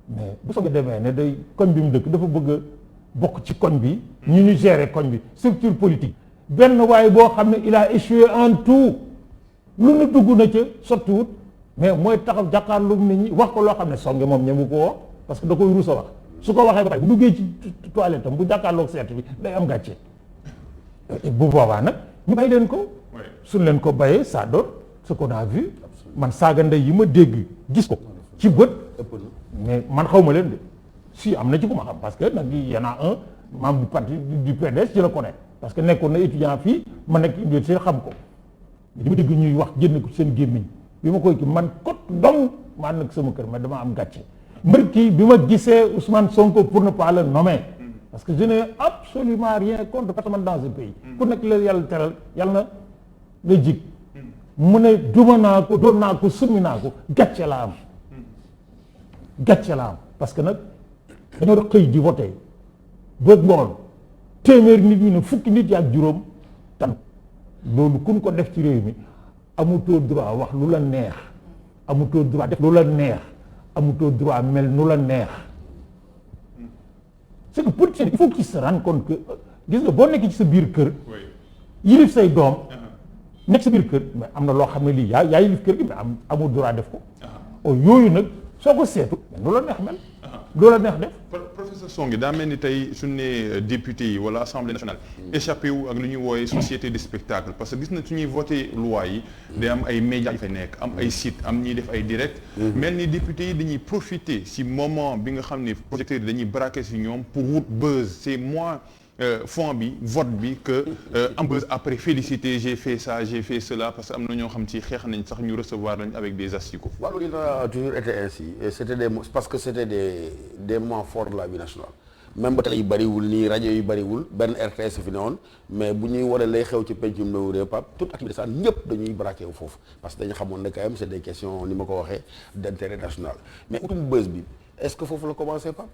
mais bu soobee demee ne day koñ bi mu dëkk dafa bëgg a bokk ci koñ bi ñu gérer koñ bi structure politique benn waaye boo xam ne il a échoué en tout lu nu dugg na ca sottiwut mais mooy taxaw jàkkaarloog nit ñi wax ko loo xam ne songe moom ñemu ko wax parce que da koy ruus a wax su ko waxee ba pare bu duggee ci toilette am bu jàkkaarloog seet bi day am gàcce bu boobaa nag ñu bàyyi leen ko suñ leen ko bàyyee ça donne ce qu'on a vu man saaga ndey yi ma dégg gis ko ci bët mais man xaw ma leen de si am na ci ku ma xam parce que nag y en a un membre du parti du PDS ci la connaît parce que nekkoon na étudiant fii ma nekk université xam ko li ma dégg ñuy wax génn ko seen gémmiñ bi ma koy ki man kot dong maa nag sama kër mais dama am gàcce mbir kii bi ma gisee Ousmane Sonko pour ne pas le nommer parce que je n'ai absolument rien contre personne dans ce pays ku nekk la yàlla teral yàlla na nga jig mu ne duma naa ko doon naa ko summi naa ko gàcce la am parce que nag dañoo xëy di voté ba ngoon téeméer nit ñi ne fukki nit ak juróom tan loolu kun ko def ci réew mi amutoo droit wax lu la neex amutoo droit def lu la neex amutoo droit mel nu la neex c'est que pour il faut qu'il se rende compte que gis nga boo nekk ci sa biir kër yilif say doom nekk sa biir kër mais am na loo xam ne lii yaa yilif kër gi mais amul droit def ko yooyu nag soo ko seetu mais nu la neex mel loolu la neex def. professeur Songe daa mel ni tey suñu nee député yi wala assemblée nationale échappé wu ak lu ñuy wooye société de spectacle parce que gis na suñuy voté loi yi day am ay médias yu fay nekk am ay sites am ñuy def ay direct mel ni député yi dañuy profiter si moment bi nga xam ne projecteurs yi dañuy braquer si ñoom pour wut buzz c'est moins fond bi vote bi que am buzz après féliciter j'ai fait ça j'ai fait cela parce que am na ñoo xam ci xeex nañ sax ñu recevoir lañ avec des asticots. Il a toujours été ainsi et c'était parce que c'était des moments forts de la vie nationale même ba télé yi bëriwul nii rajo yi bëriwul benn RTS fi ne woon mais bu ñuy wane lay xew ci pencum ndaw réew Pape toute activité sax ñëpp dañuy braqué wu foofu parce que dañu xamoon ne quand même c'est des questions ni ma ko waxee d'intérêt national mais utum buzz bi est-ce que foofu la commencé Pape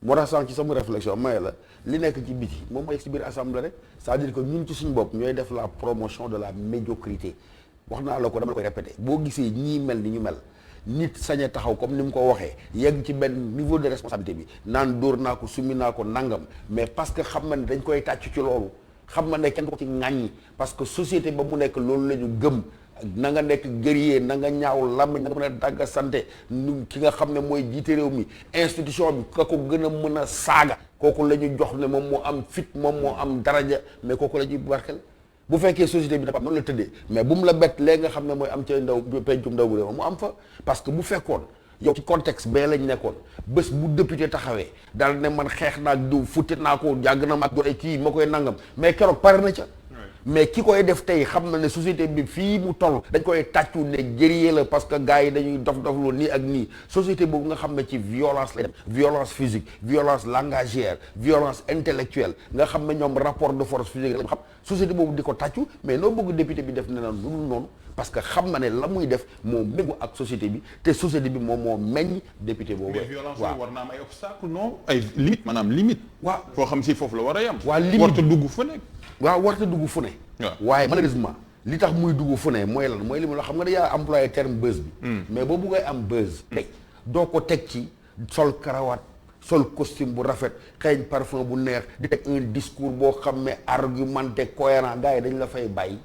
moo tax sànq ci sama réflexion maye la li nekk ci biti moom mooy ci biir assemblée rek c'est-à-dire que ñun ci suñu bopp ñooy def la promotion de la médiocrité wax naa la ko dama la koy répété boo gisee ñii mel ni ñu mel nit sañe taxaw comme ni mu ko waxee yegg ci benn niveau de responsabilité bi naan dóor naa ko summi naa ko nangam mais parce que xam na ne dañ koy tàcc ci loolu xam na ne kenn ko ci ŋàññi parce que société ba mu nekk loolu la ñu gëm na nga nekk guerrier na nga ñaaw làmmiñ na nga mën a dagga sante ki nga xam ne mooy jiite réew mi institution bi ka ko gën a mën a saaga kooku la ñu jox ne moom moo am fit moom moo am daraja mais kooku la ñuy barkel bu fekkee société bi dafa am noonu la tëddee mais bu mu la bett léegi nga xam ne mooy am ca ndaw pencum ndaw bu réew mu am fa parce que bu fekkoon yow ci contexte bee lañ nekkoon bés bu député taxawee daal ne man xeex naag diw futti naa ko yàgg na ma ak doole kii ma koy nangam mais keroog pare na ca mais ki koy def tey xam na ne société bi fii mu toll dañ koy tàccu ne guerrier la parce que gars yi dañuy dof-doflu nii ak nii société boobu nga xam ne ci violence lay dem violence physique violence langagière violence intellectuelle nga xam ne ñoom rapport de force physique lañ xam société boobu di ko tàccu mais noo bëgg député bi def ne na lu dul noonu parce que xam na ne la muy def moo méngu ak société bi te société bi moom moo meññ député boobu. mais violence war naa am ay obstacle non ay limite maanaam limite. waaw foo xam si foofu la war a yem. waa limite warta dugg fu nekk. waaw warta dugg fu ne. waaye malheureusement li tax muy dugg fu ne mooy lan mooy li ma la xam nga dañaa employé terme buzz bi. mais boo buggee am buzz. tey doo ko teg ci sol karawaat sol costume bu rafet xeeñ parfum bu neex di teg un discours boo xam ne argumenté cohérent gars yi dañ la fay bàyyi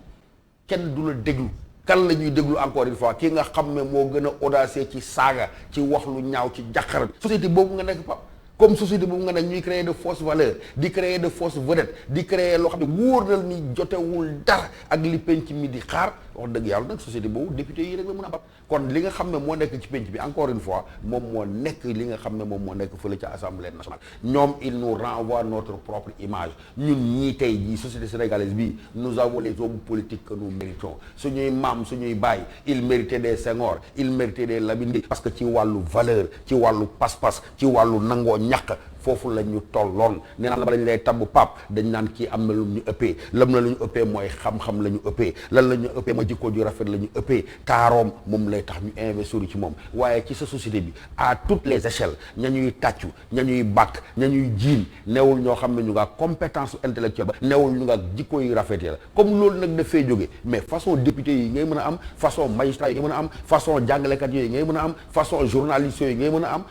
kenn du la déglu. kan la ñuy déglu encore une fois ki nga xam ne moo gën a audacieux ci saaga ci wax lu ñaaw ci jàqarat société boobu nga nekk pa comme société boobu nga nekk ñuy créer de fausses valeurs di créer de fausses vedettes di créer loo xam ne wóor na ni jotewul dara ak li penc mi di xaar wax dëgg yàlla nag société boobu député yi rek la mën a am kon li nga xam ne moo nekk ci penc bi encore une fois moom moo nekk li nga xam ne moom moo nekk fële ca assemblée nationale ñoom il nous renvoie notre propre image ñun ñii tey jii société sénégalaise bi nous avons les hommes politiques que nous méritons suñuy maam suñuy baay il méritait des Senghor il méritait des Lamine Gueye parce que ci wàllu valeur ci wàllu pas-pas ci wàllu nangoo ñàkk foofu la ñu tolloon nee naa la ba lañ lay tabb pap dañ naan kii am na lu ñu ëppee lam na lu ñu ëppee mooy xam-xam la ñu ëppee lan la ñu ëppee mooy jikko ju rafet la ñu ëppee taaroom moom lay tax ñu investir ci moom waaye ci sa société bi à toutes les échelles ña ñuy tàccu ña ñuy bàkk ña ñuy jiin newul ñoo xam ne ñu nga compétence intellectuelle ba newul ñu nga jikko yu rafet la comme loolu nag dafay jóge mais façon député yi ngay mën a am façon magistrat yi ngay mën a am façon jàngalekat yooyu ngay mën a am façon journaliste yooyu ngay mën a am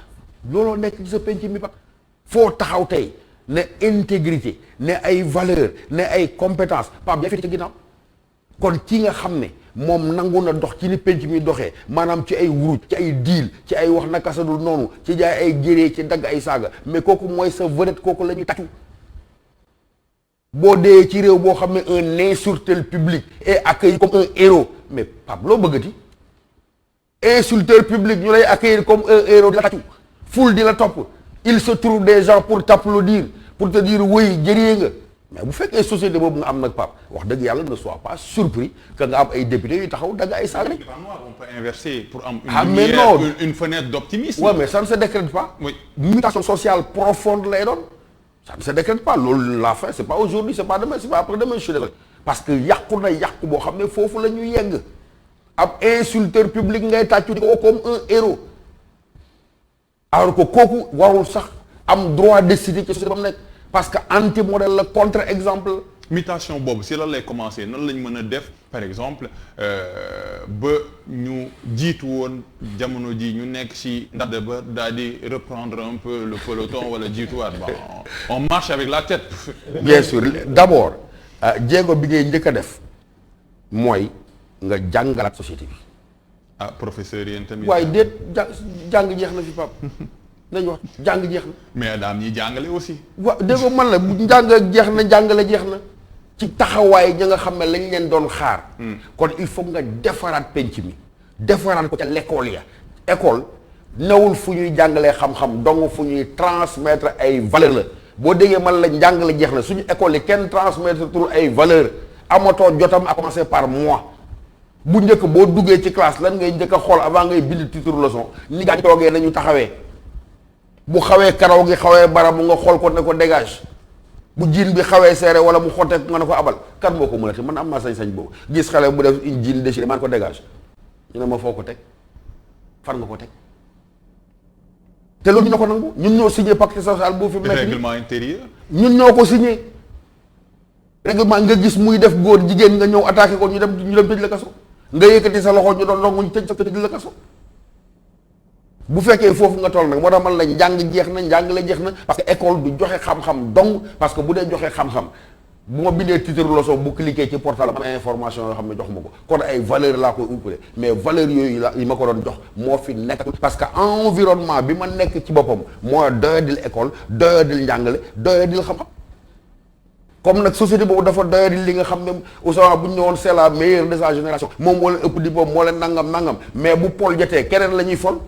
looloo nekk ci sa penc mi ba foo taxaw tey ne intégrité ne ay valeur ne ay compétence Pape Diagne ci ginnaaw kon ci nga xam ne moom nangu na dox ci ni penc mi doxee maanaam ci ay wuruj ci ay diil ci ay wax naka sa dul noonu ci jaay ay géree ci dagg ay saaga mais kooku mooy sa vedette kooku la ñuy tàccu boo dee ci réew boo xam ne un insulteur public est accueilli comme un héros mais Pape loo bëggati insulteur public ñu lay accueillir comme un héros di la tàccu ful di la topp il se trouve des gens pour t'applaudir pour te dire oui jëree nga mais bu fekkee société boobu nga am nag Pape wax dëgg yàlla ne sois pas surpris que nga am ay députés yu taxaw dagg ay saaga rek. on peut inverser pour am une fenêtre d'optimisme. Ouais, mais ça ne se décrète pas. Oui. Mutation sociale profonde lay doon ça ne se décrète pas loolu la fin c'est pas aujourd'hui c'est pas demain c'est pas après-demain je suis désolé parce que yàqu na yàqu boo xam ne foofu la ñu yegg ab insulteur public ngay tàccu di ko comme un héros. alors que kooku warul sax am droit de cité ci société ba mu nekk parce que anti modèle la contre exemple. mutation boobu si lan lay commencer nan lañ mën a def par exemple ba ñu jiitu woon jamono ji ñu nekk si ndax ba daal di reprendre un peu le peloton wala jiituwaat ba on marche avec la tête. bien sûr d'abord jéego bi ngay njëkk a def mooy nga jàngalaat société bi. ah professeur yéen tamit. waaye déet jàng jeex na fi Pape nañu wax jàng jeex na. mais daam ñi jàngale aussi. waaw dégg nga man la njàng jeex na jàngale jeex na ci taxawaay ña nga xam ne lañ leen doon xaar. kon il faut nga defaraat penc mi defaraat ko ca l'école ya école newul fu ñuy jàngalee xam-xam dong fu ñuy transmettre ay valeur la boo déggee man la njàngale jeex na suñu école yi kenn transmettre tur ay valeur amatoo jotam à commencer par moi. bu njëkk boo duggee ci classe lan ngay njëkk a xool avant ngay bind titre leçon ni nga toogee nañu taxawee bu xawee karaw gi xawee baramu nga xool ko ne ko dégage bu jiin bi xawee serré wala mu xotteeku nga ne ko abal kan moo ko mën a te man am naa sañ-sañ boobu gis xale bu def une jiin déchiré man ko dégage ñu ne ma foo ko teg fan nga ko teg te loolu ñu ne ko nangu ñun ñoo signé pacte social bu fi mu nekk règlement intérieur. ñun ñoo ko signé règlement nga gis muy def góor jigéen nga ñëw attaqué ko ñu dem tëj la kaso nga yëkkati sa loxo ñu doon longu ñu tëj la kaso bu fekkee foofu nga toll nag moo tax man la njàng jeex na njàngale jeex na parce que école du joxe xam-xam donc parce que bu dee joxe xam-xam bu ma bindee titre leçon bu cliquer ci portal am information yoo xam ne jox ma ko kon ay valeur laa koy uppale mais valeur yooyu la yi ma ko doon jox moo fi nekk parce que environnement bi ma nekk ci boppam moo doyadil école doyadil njàngale doyadil xam-xam comme nag société boobu dafa doyadil li nga xam ne Oussama bu ñu ñëwoon c'est la meilleure de sa génération moom moo leen ëpp diplôme moo leen nangam mais bu pol jotee keneen la ñuy fol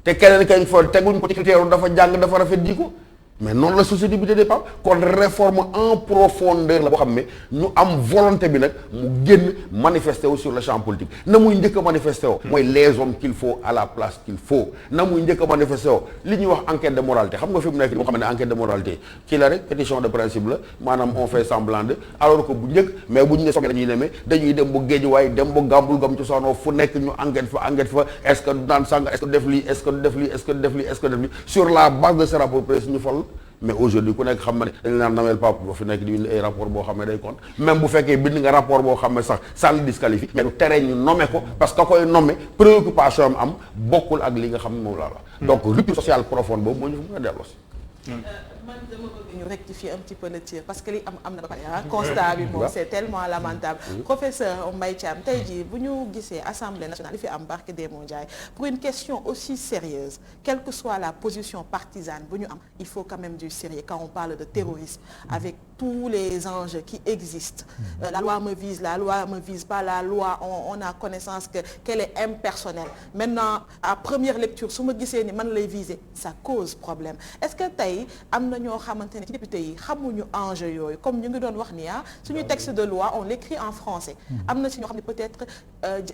te keneen kañ fol teguñ ko ci critère dafa jàng dafa rafet di ko mais noonu la société bi de pas kon réforme en profondeur la boo xam ne ñu am volonté bi nag mu génn manifester wu sur le champ politique na muy njëkk a manifester woo mooy les hommes qu'il faut à la place qu'il faut na muy njëkk a manifester woo li ñuy wax enquête de moralité xam nga fi mu nekk moo xam ne enquête de moralité ci la rek pétition de principe la maanaam on fait semblant de alors que bu njëkk mais bu ñu ne soxla dañuy demee dañuy dem bu géej waaye dem bu gàmbul gam ci sono fu nekk ñu enquête fa est-ce que naan sàng est-ce que def lii est-ce que def lii est-ce que def lii est-ce que def lii sur la base de ce rapport précis ñu fol mais aujourd'hui ku nekk xam na ne dañu naan namel pap ba fi nekk di bind ay rapport boo xam ne day compte même bu fekkee bind nga rapport boo xam ne sax ça le disqualifie mais du tere ñu nommé ko parce que koy nommé préoccupation am bokkul ak li nga xam ne moom laa wax donc rupture sociale profonde boobu moo ñu fa mën a delloo si man dama bëgg ñu rectifier un petit peu le tir parce que li am na ba pare constat bi moom c'est tellement lamentable professeur Mbaye Thiam tey jii bu ñu gisee Assemblée nationale li fi am barke Demba Ndiaye pour une question aussi sérieuse quelle que soit la position partisane bu ñu am il faut quand même du sérieux quand on parle de terrorisme avec tous les enjeux qui existent la loi me vise pas la loi on a connaissance qu'elle est impersonnelle maintenant à première lecture su ma gisee ni man lay viser ça cause problème est-ce que tey am na ñoo xamante ne ci député yi xamuñu enjeu yooyu comme ñu ngi doon wax ni suñu texte de loi on l'écrit en français am na ci ñoo xam ne peut-être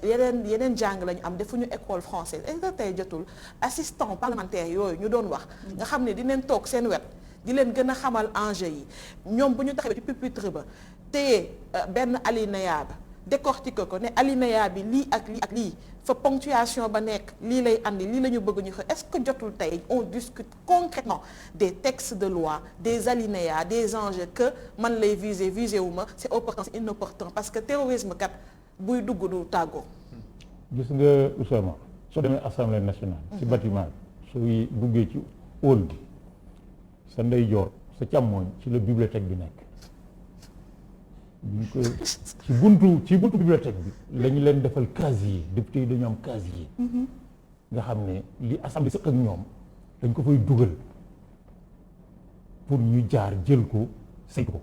yeneen jàng la ñu am defuñu école française est-ce que tey jotul assistant parlementaire yooyu ñu doon wax nga xam ne dinañ toog seen wet di leen gën a xamal enjeu yi ñoom bu ñu taxawee ci pupitre ba téye benn alinéa ba décortiquer ko ne alinéa bi lii ak lii ak lii fa ponctuation ba nekk lii lay andi lii la ñu bëgg ñu est-ce que jotul tey on discute concrètement des textes de loi des alinéas des enjeux que man lay viser wu ma c'est opportun c'est inopportun parce que terrorisme kat buy dugg du tàggoo. gis nga Oussama soo demee assemblée nationale. ci bâtiment bi sooy duggee ci hall bi sa ndeyjoor sa càmmooñ ci la bibliothèque bi nekk. ko ci buntu bibliothèque bi la ñu leen defal casier député yi dañu am casier nga xam ne li assemblée sëq ak ñoom dañ ko fay dugal pour ñu jaar jël ko saytu ko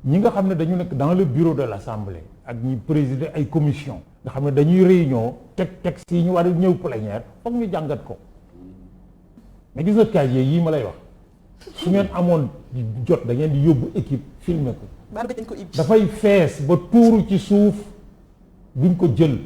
ñi nga xam ne dañu nekk dans le bureau de l'assemblée ak ñi présider ay commission nga xam ne dañuy réunion teg texte yi ñu war a ñëw plénière foog ñu jàngat ko mais gis nga casier yii ma lay wax su ngeen amoon jot da ngeen di yóbbu équipe filmer ko dafay fees ba tuuru ci suuf duñ ko jël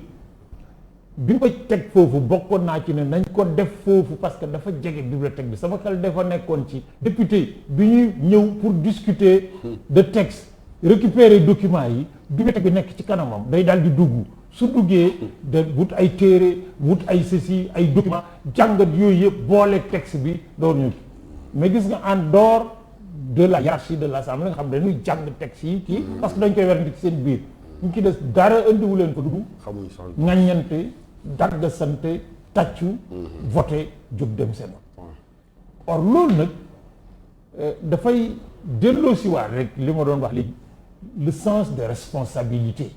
bi ñu ko teg foofu bokkoon naa ci ne nañ ko def foofu parce que dafa jege bibliothèque bi sama xel dafa nekkoon ci député bi ñuy ñëw pour discuter de texte récupérer documents yi bibliothèque bi nekk ci kanamam day daal di dugg su duggee de wut ay téere wut ay ceci ay documents jàngat yooyu yëpp boole texte bi door ñu mais gis nga en dehors de la hiérarchie de l'Assemblée nga xam ne dañuy jàng texte yi kii parce que dañ koy werante ci seen biir ñu ci des dara indiwu leen ko dugg ŋaññante dagg sante tàccu voté jóg dem seen or loolu nag dafay delloosiwaat rek li ma doon wax léegi le sens de responsabilité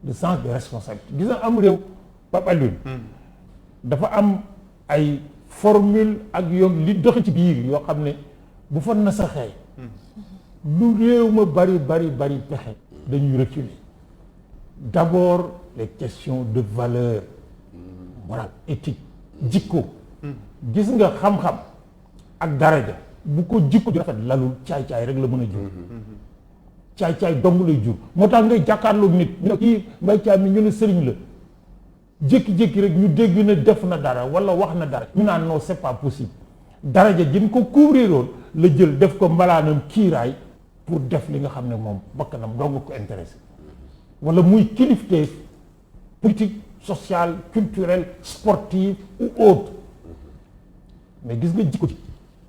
gis nga am réew Pape Alioune dafa am ay formule ak yoon li dox ci biir yoo xam ne bu fa nasaxee lu réew ma bari pexe dañuy reculer d'abord les questions de valeur morale éthique jikko gis nga xam-xam ak daraja bu ko jikko ju rafet lalul caay-caay rek la mën a jur caay-caay dong lay jur moo tax ngay jàkkaarloog nit ñu ne kii Mbaye Thiam mi ñu ne sëriñ la jékki-jékki rek ñu dégg na def na dara wala wax na dara ñu naan non c'est pas possible daraja jëm ko couvriroon la jël def ko mbalaanam kiiraay pour def li nga xam ne moom bakkanam dong ko intéressé wala muy kilifteef politique sociale culturelle sportive ou autre mais gis nga jikko ci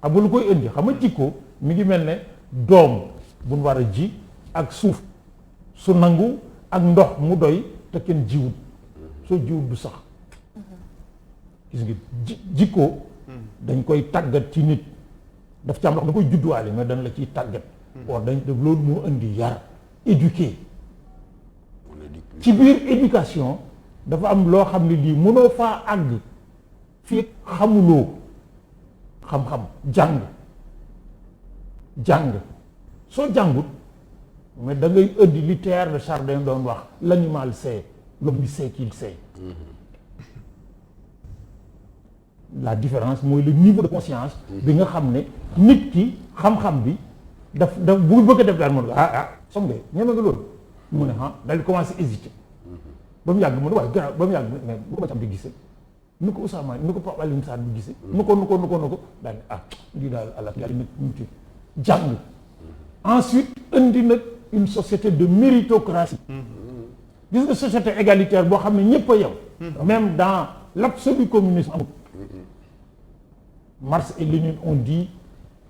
xam nga lu koy indi xam nga jikko mi ngi mel ne doom bu nu war a ji ak suuf su nangu ak ndox mu doy te kenn jiwut soo jiwut du sax gis nga jikko dañ koy tàggat ci nit daf ci am loo xam da koy judduwaale mais dañ la ciy tàggat or dañ def loolu moo indi yar éduquer ci biir éducation dafa am loo xam ne lii mënoo faa àgg fii xamuloo xam-xam jàng soo jàngut mais da ngay indi li Théâtre de Chardin doon wax l'animal sait l'homme sait qu'il sait la différence mooy le niveau de conscience bi nga xam ne nit ki xam-xam bi daf bu bëgg a def daal moom som nga ñeme nga loolu mu ne daal di commencé hésiter ba mu yàgg mu ne waaye gannaaw ba mu yàgg mais bu ko ma tam di gisee nu ko Oussama nu ko Pape Alioune Sarr bi gisee nu ko daal ne lii daal àlla yàlla nag ñu jàng ensuite indi nag une société de méritocratie gis nga société égalitaire boo xam ne ñëpp a yem même dans l'absolu communisme amul Marx et Lénine ont dit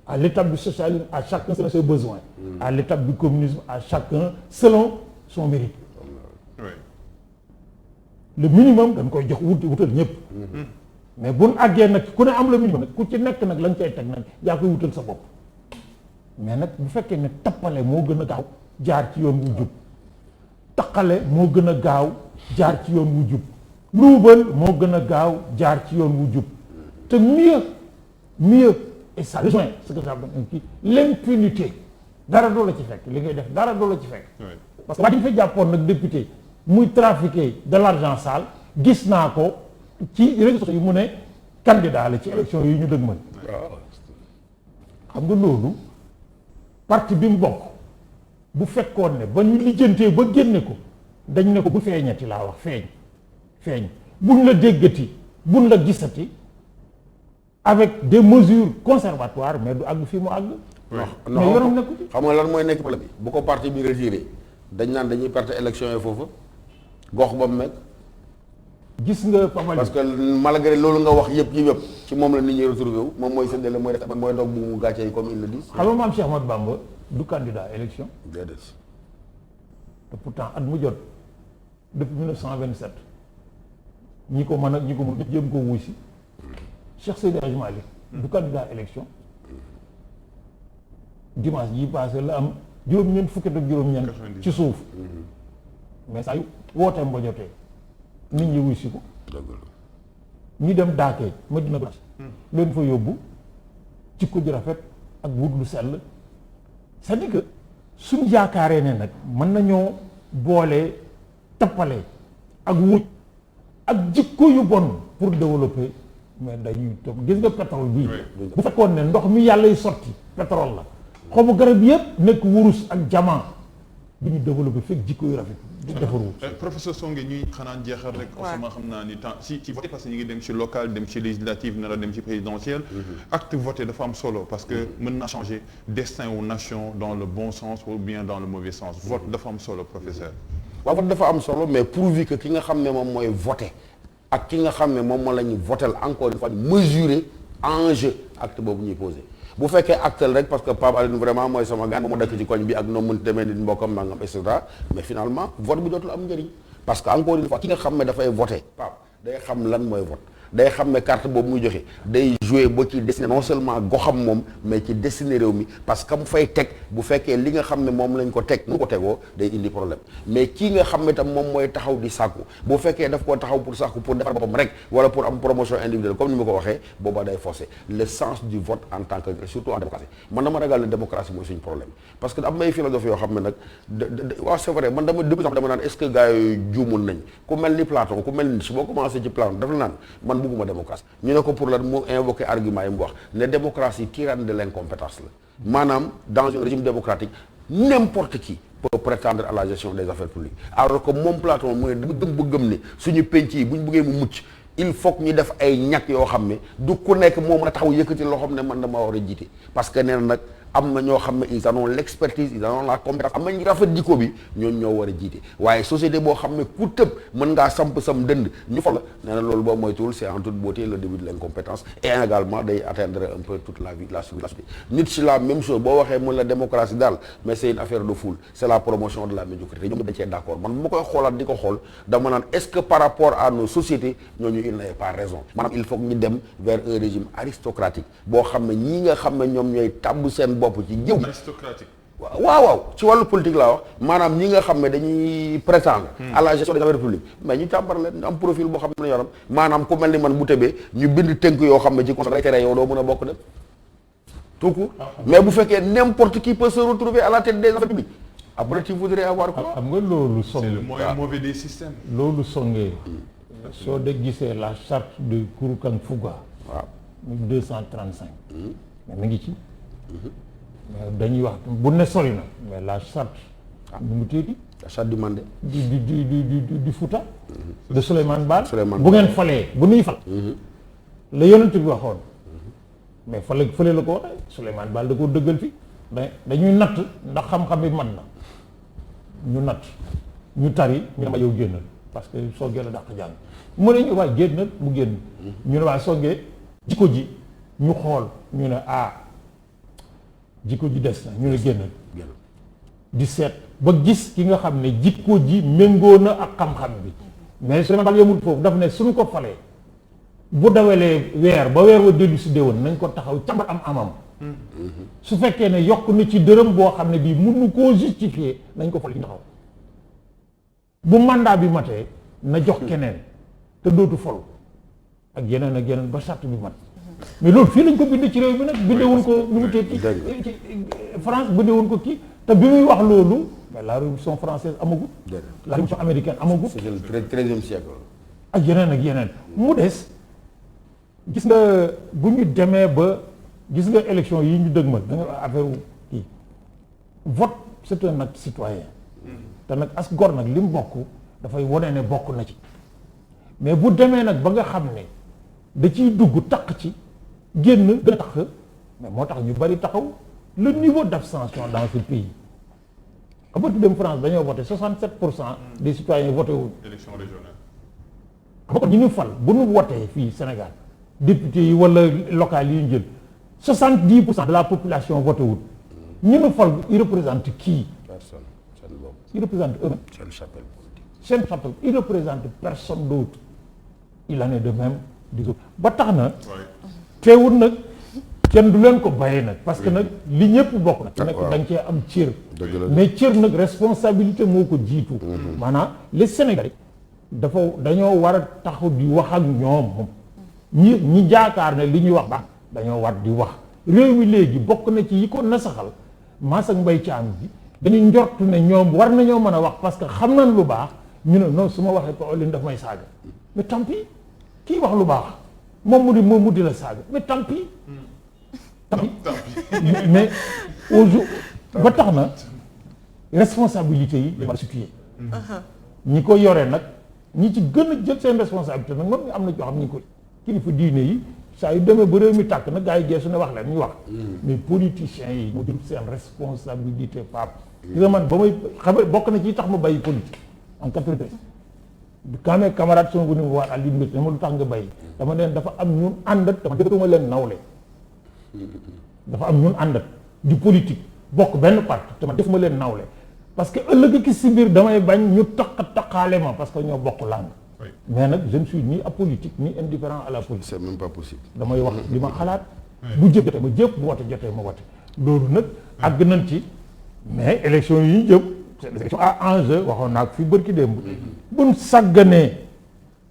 à l'étape du socialisme à chacun selon ses besoins à l'étape du communisme à chacun selon son mérite le minimum dañ koy jox wutal ñëpp mais buñ àggee nag ku ne am le minimum nag ku ci nekk nag la nga cay teg nag yaa koy wutal sa bopp mais nag bu fekkee ne tappale moo gën a gaaw jaar ci yoon wu jub taqale moo gën a gaaw jaar ci yoon wu jub luubal moo gën a gaaw jaar ci yoon wu jub te mieux et ça rejoint ce que j'appelle l'impunité dara doo la ci fekk li ngay def dara doo la ci fekk parce que waa ji fa jàppoon nag député muy trafiquer de l'argent sale gis naa ko ci réseaux sociaux yi mu ne candidat la ci élection yi ñu dëgmal xam nga loolu parti bi mu bokk bu fekkoon ne ba ñu lijjantee ba génne ko dañ ne ko bu feeñati laa wax feeñ buñ la déggati buñ la gisati avec des mesures conservatoires mais du àgg fii mu àgg mais yorom nekku ci xam nga lan mooy nekk problème bi bu ko parti bi retiré dañ naan dañuy perte élection yi foofu gox ba mu nekk gis nga Pape parce que malgré loolu nga wax yëpp ci moom la nit ñi retrouvé wu moom mooy séddale mooy def mooy doog bu mu gàcce yi comme il le dit. xam nga maam Cheikh Ahmadou Bamba du candidat élection. déedéet. te pourtant at mu jot depuis 1927 ñi ko mën ñi ko mën ñëpp jéem koo wuy si Cheikh Seydi Hadji Malick du candidat élection dimanche yi passé la am juróom-ñeent fukki ak juróom-ñeent ci suuf mais saa yu wooteem ba jotee nit ñi wuy si ko ñi dem daakee Medina Bache leen fa yóbbu jikko ju rafet ak wut lu sell c'est-à-dire que suñ yaakaaree ne nag mën nañoo boole tappale ak wuj ak jikko yu bon pour développer mais dañuy toog gis nga pétrole bii bu fekkoon ne ndox mi yàlla y sotti pétrole la xobu garab yëpp nekk wurus ak diamant bi ñu développé fekk jikko yu rafet defaru professeur Songué ñuy xanaa jeexal rek osama xam naa ni temps ci voté parce que ñu ngi dem ci local dem ci législative nar a dem ci présidentielle acte voté dafa am solo parce que mën na changer destin ou nation dans le bon sens ou bien dans le mauvais sens vote dafa am solo professeur waaw vote dafa am solo mais pourvu que ki nga xam ne moom mooy voté ak ki nga xam ne moom moo la ñu votel encore une fois mesurer enjeu acte boobu ñuy posé bu fekkee actel rek parce que Pape Alioune vraiment mooy sama gaan ba mu dëkk ci koñ bi ak noo mënti demee nit mbokkam nangam et cetera mais finalement vote bi dootul am njëriñ parce que encore une fois ki nga xam ne dafay voté Pape day xam lan mooy vote day xam ne carte boobu muy joxe day jouer ba ci destiné non seulement goxam moom mais ci destiné réew mi parce que mu fay teg bu fekkee li nga xam ne moom lañ ko teg mu ko tegoo day indi problème mais kii nga xam ne tam moom mooy taxaw di sàkku bu fekkee daf koo taxaw pour sàkku pour defar boppam rek wala pour am promotion individuelle comme ni ma ko waxee boobaa day faussé le sens du vote en tant que surtout en démocratie man dama ragal ne démocratie mooy suñu problème parce que am may philosophe yoo xam ne nag waaw c'est vrai man dama depuis dama naan est-ce que gars yooyu juumul nañ ku mel ni Platon ku mel ni su boo commencé ci Platon dafa la naan man bugguma démocratie ñu ne ko pour lan mu invoqué argument yi mu wax ne démocratie tyranne de l'incompétence la maanaam dans un régime démocratique n'importe qui peut prétendre à la gestion des affaires publiques alors que moom Platon mu ne dama gëm ne suñu penc yi bu ñu bëggee mu mucc il faut que ñu def ay ñàkk yoo xam ne du ku nekk moo mën a taxaw yëkkati loo xam ne man dama war a jiite parce que nee na nag am na ñoo xam ne ils en ont l'expertise ils en ont la compétence am nañ rafet jikko bi ñooñu ñoo war a jiite waaye société boo xam ne ku tëb mën ngaa samp sam dënd ñu fa la nee na loolu boo moytuwul c'est en toute beauté le début de l'incompétence et également day atteindre un peu toute la vie la société nit si la même chose boo waxee mun la démocratie daal mais c'est une affaire de foule c'est la promotion de la médiocrité ñoom dañ cee d'accord man bu ma koy xoolaat di ko xool dama naan est-ce que par rapport à nos sociétés ñooñu il n'avait pas raison maanaam il faut que ñu dem vers un régime aristocratique boo xam ne ñii nga xam ne ñoom ñooy tàbb seen bopp ci jëw aristocratique. waaw ci wàllu politique laa wax maanaam ñi nga xam ne dañuy prétendre à la gestion des affaires publiques mais ñu càmbar leen am profil boo xam ne yoram maanaam ku mel ni man bu tëbee ñu bind tënk yoo xam ne ci conseil tere yow doo mën a bokk dem tout court mais bu fekkee n'importe qui peut se retrouver à la tête des affaires publiques après tu voudrais avoir quoi. xam nga loolu song C'est le moyen mauvais des systèmes. loolu songee soo de gisee la charte de Kurukan Fuga waaw 235 mais mi ngi ci mais dañuy wax bu ne sori na mais la charte nu mu téeti la charte du Mandé du Fouta de Souleymane Baal Souleymane bu ngeen falee bu nuy fal la yonent bi waxoon mais fële la ko waxee Souleymane Baal da koo dëggal fi dañuy natt ndax xam-xam bi man na ñu natt ñu tari ñu ne ma yow génnal parce que soogee la dàq jàng mu ne ñu waa génnal mu génn ñu ne waa soogee jikko ji ñu xool ñu ne jikko ji des na ñu ne génnal di seet ba gis ki nga xam ne jikko ji méngoo na ak xam-xam bi mais Souleymane Baal yemul foofu dafa ne suñu ko falee bu dawalee weer ba weer wa dellu si déwén nañ ko taxaw càmbar am amam su fekkee ne yokk na ci dërëm boo xam ne bii mënu koo justifier nañ ko fal ci taxaw bu mandat bi matee na jox keneen te dootu fol ak yeneen ba charte bi mat mais loolu fii lañ ko bind ci réew mi nag bindewuñ ko nu mu tee ci France bindewuñ ko kii te bi muy wax loolu mais la révolution française amagut la révolution américaine amagut c'est le 13e siècle ak yeneen mu des gis nga bu ñu demee ba gis nga élection yi ñu dëgmal da nga affaire kii vote c'est un acte citoyen te nag as gor nag li mu bokk dafay wone ne bokk na ci mais bu demee nag ba nga xam ne da ciy dugg taq ci génn gën a tax mais moo tax ñu bari taxaw le niveau d'abstention dans ce pays abatu dem France dañoo voté 67% des citoyens voté wuñ élection régionale. ba ko ñu ñu fal bu ñu wotee fii Sénégal député yi wala local yi ñu jël 70% de la population voté wul ñu ñu fal ils représentent qui personne seen bopp ils représentent eux seen chapelle politique seen chapelle ils représentent personne d'autre il en est de même des autres ba tax na teewul nag kenn du leen ko bàyyee nag parce que nag li ñëpp bokk nag nekk da nga cee am cër mais cër nag responsabilité moo ko jiitu maanaam les Sénégalais dañoo war a taxaw di wax ak ñoom ñi jaakaar ne li ñuy wax baax dañoo war di wax réew mi léegi bokk na ci yi ko nasaxal Mass ak Mbaye Thiam bi dañuy njort ne ñoom war nañoo mën a wax parce que xam nañ lu baax ñu ne non su ma waxee Pawlish daf may saaga mais tant pis kii wax lu baax moom mu di la saaga mais tant pis mais au jour ba tax na responsabilité yi dafa situé ñi ko yore nag ñi ci gën a jël seen responsabilité nag moom am na ñoo xam ñi ko kilifa diine yi saa yu demee ba réew mi tàkk nag gars yi geesu ne wax leen ñu wax mais politiciens yi mu jël seen responsabilité pap gis nga man ba may xam bokk na ci tax ma bàyyi politique en 93 quand mes camarades sont venus me voir à l'université dama lu tax nga bàyyi dama leen dafa am ñun àndat dama defuma leen nawle dafa am ñun àndat di politique bokk benn parti te ma defuma leen nawle parce que ëllëg ki si biir damay bañ ñu taqaale ma parce que ñoo bokk langue mais nag je ne suis ni apolitique ni indifférent à la politique c'est même pas possible damay wax li ma xalaat bu jëf jotee ma jëpp bu wote jotee ma wote loolu nag àgg nañ ci mais élection yi ñu jëm c'est des élections à enjeu waxoon naa ko fi bërki démb buñ sàgganee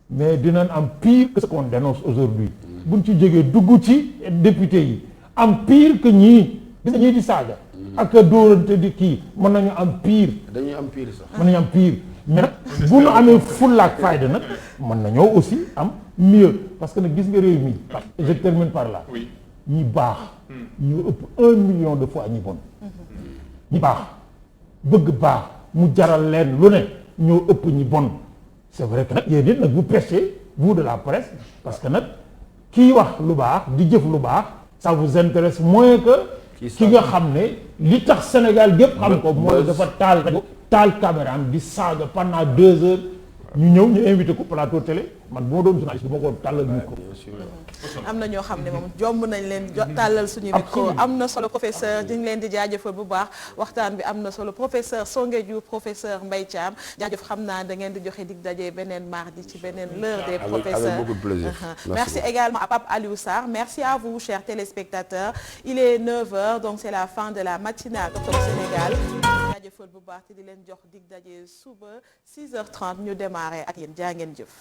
mais dinañ am pire que ce qu'on dénonce aujourd'hui buñ ci jógee dugg ci député yi am pire que ñii gis ñii di saaga ak dóorante di kii mën nañu am pire dañuy am pire sax mën nañu am pire mais nag bu ñu amee fulla ak fayda nag mën nañoo aussi am mieux parce que nag gis nga réew mi je termine par là ñi baax ñu ëpp 1 million de fois ñi bon ñi baax bëgg baax mu jaral leen lu ne ñoo ëpp ñi bon. c'est vrai que nag yéen it nag vous pêchez vous de la presse parce que nag kii wax lu baax di jëf lu baax ça vous intéresse moins que ki nga xam ne li tax Sénégal gépp xam ko mooy dafa taal caméra di saaga pendant 2 heures ñu ñëw ñu invité ko plateau télé man bu ma doon journaliste du ma ko tàllal micro. am na ñoo xam ne moom jomb nañ leen tàllal suñu micro. am na solo professeur di ngi leen di jaajëfal bu baax waxtaan bi am na solo professeur Songué Diouf professeur Mbaye Thiam jaajëf xam naa da ngeen di joxe dig daje beneen mardi ci beneen l'heure des professeurs. Avec beaucoup de plaisir. Merci également à Pape Aliou Sarr. Merci à vous chers téléspectateurs. Il est 9h donc c'est la fin de la matinale Top Sénégal. jaajëfal bu baax te di leen jox dig daje suba 6h30 ñu démarrer ak yéen jaa ngeen jëf.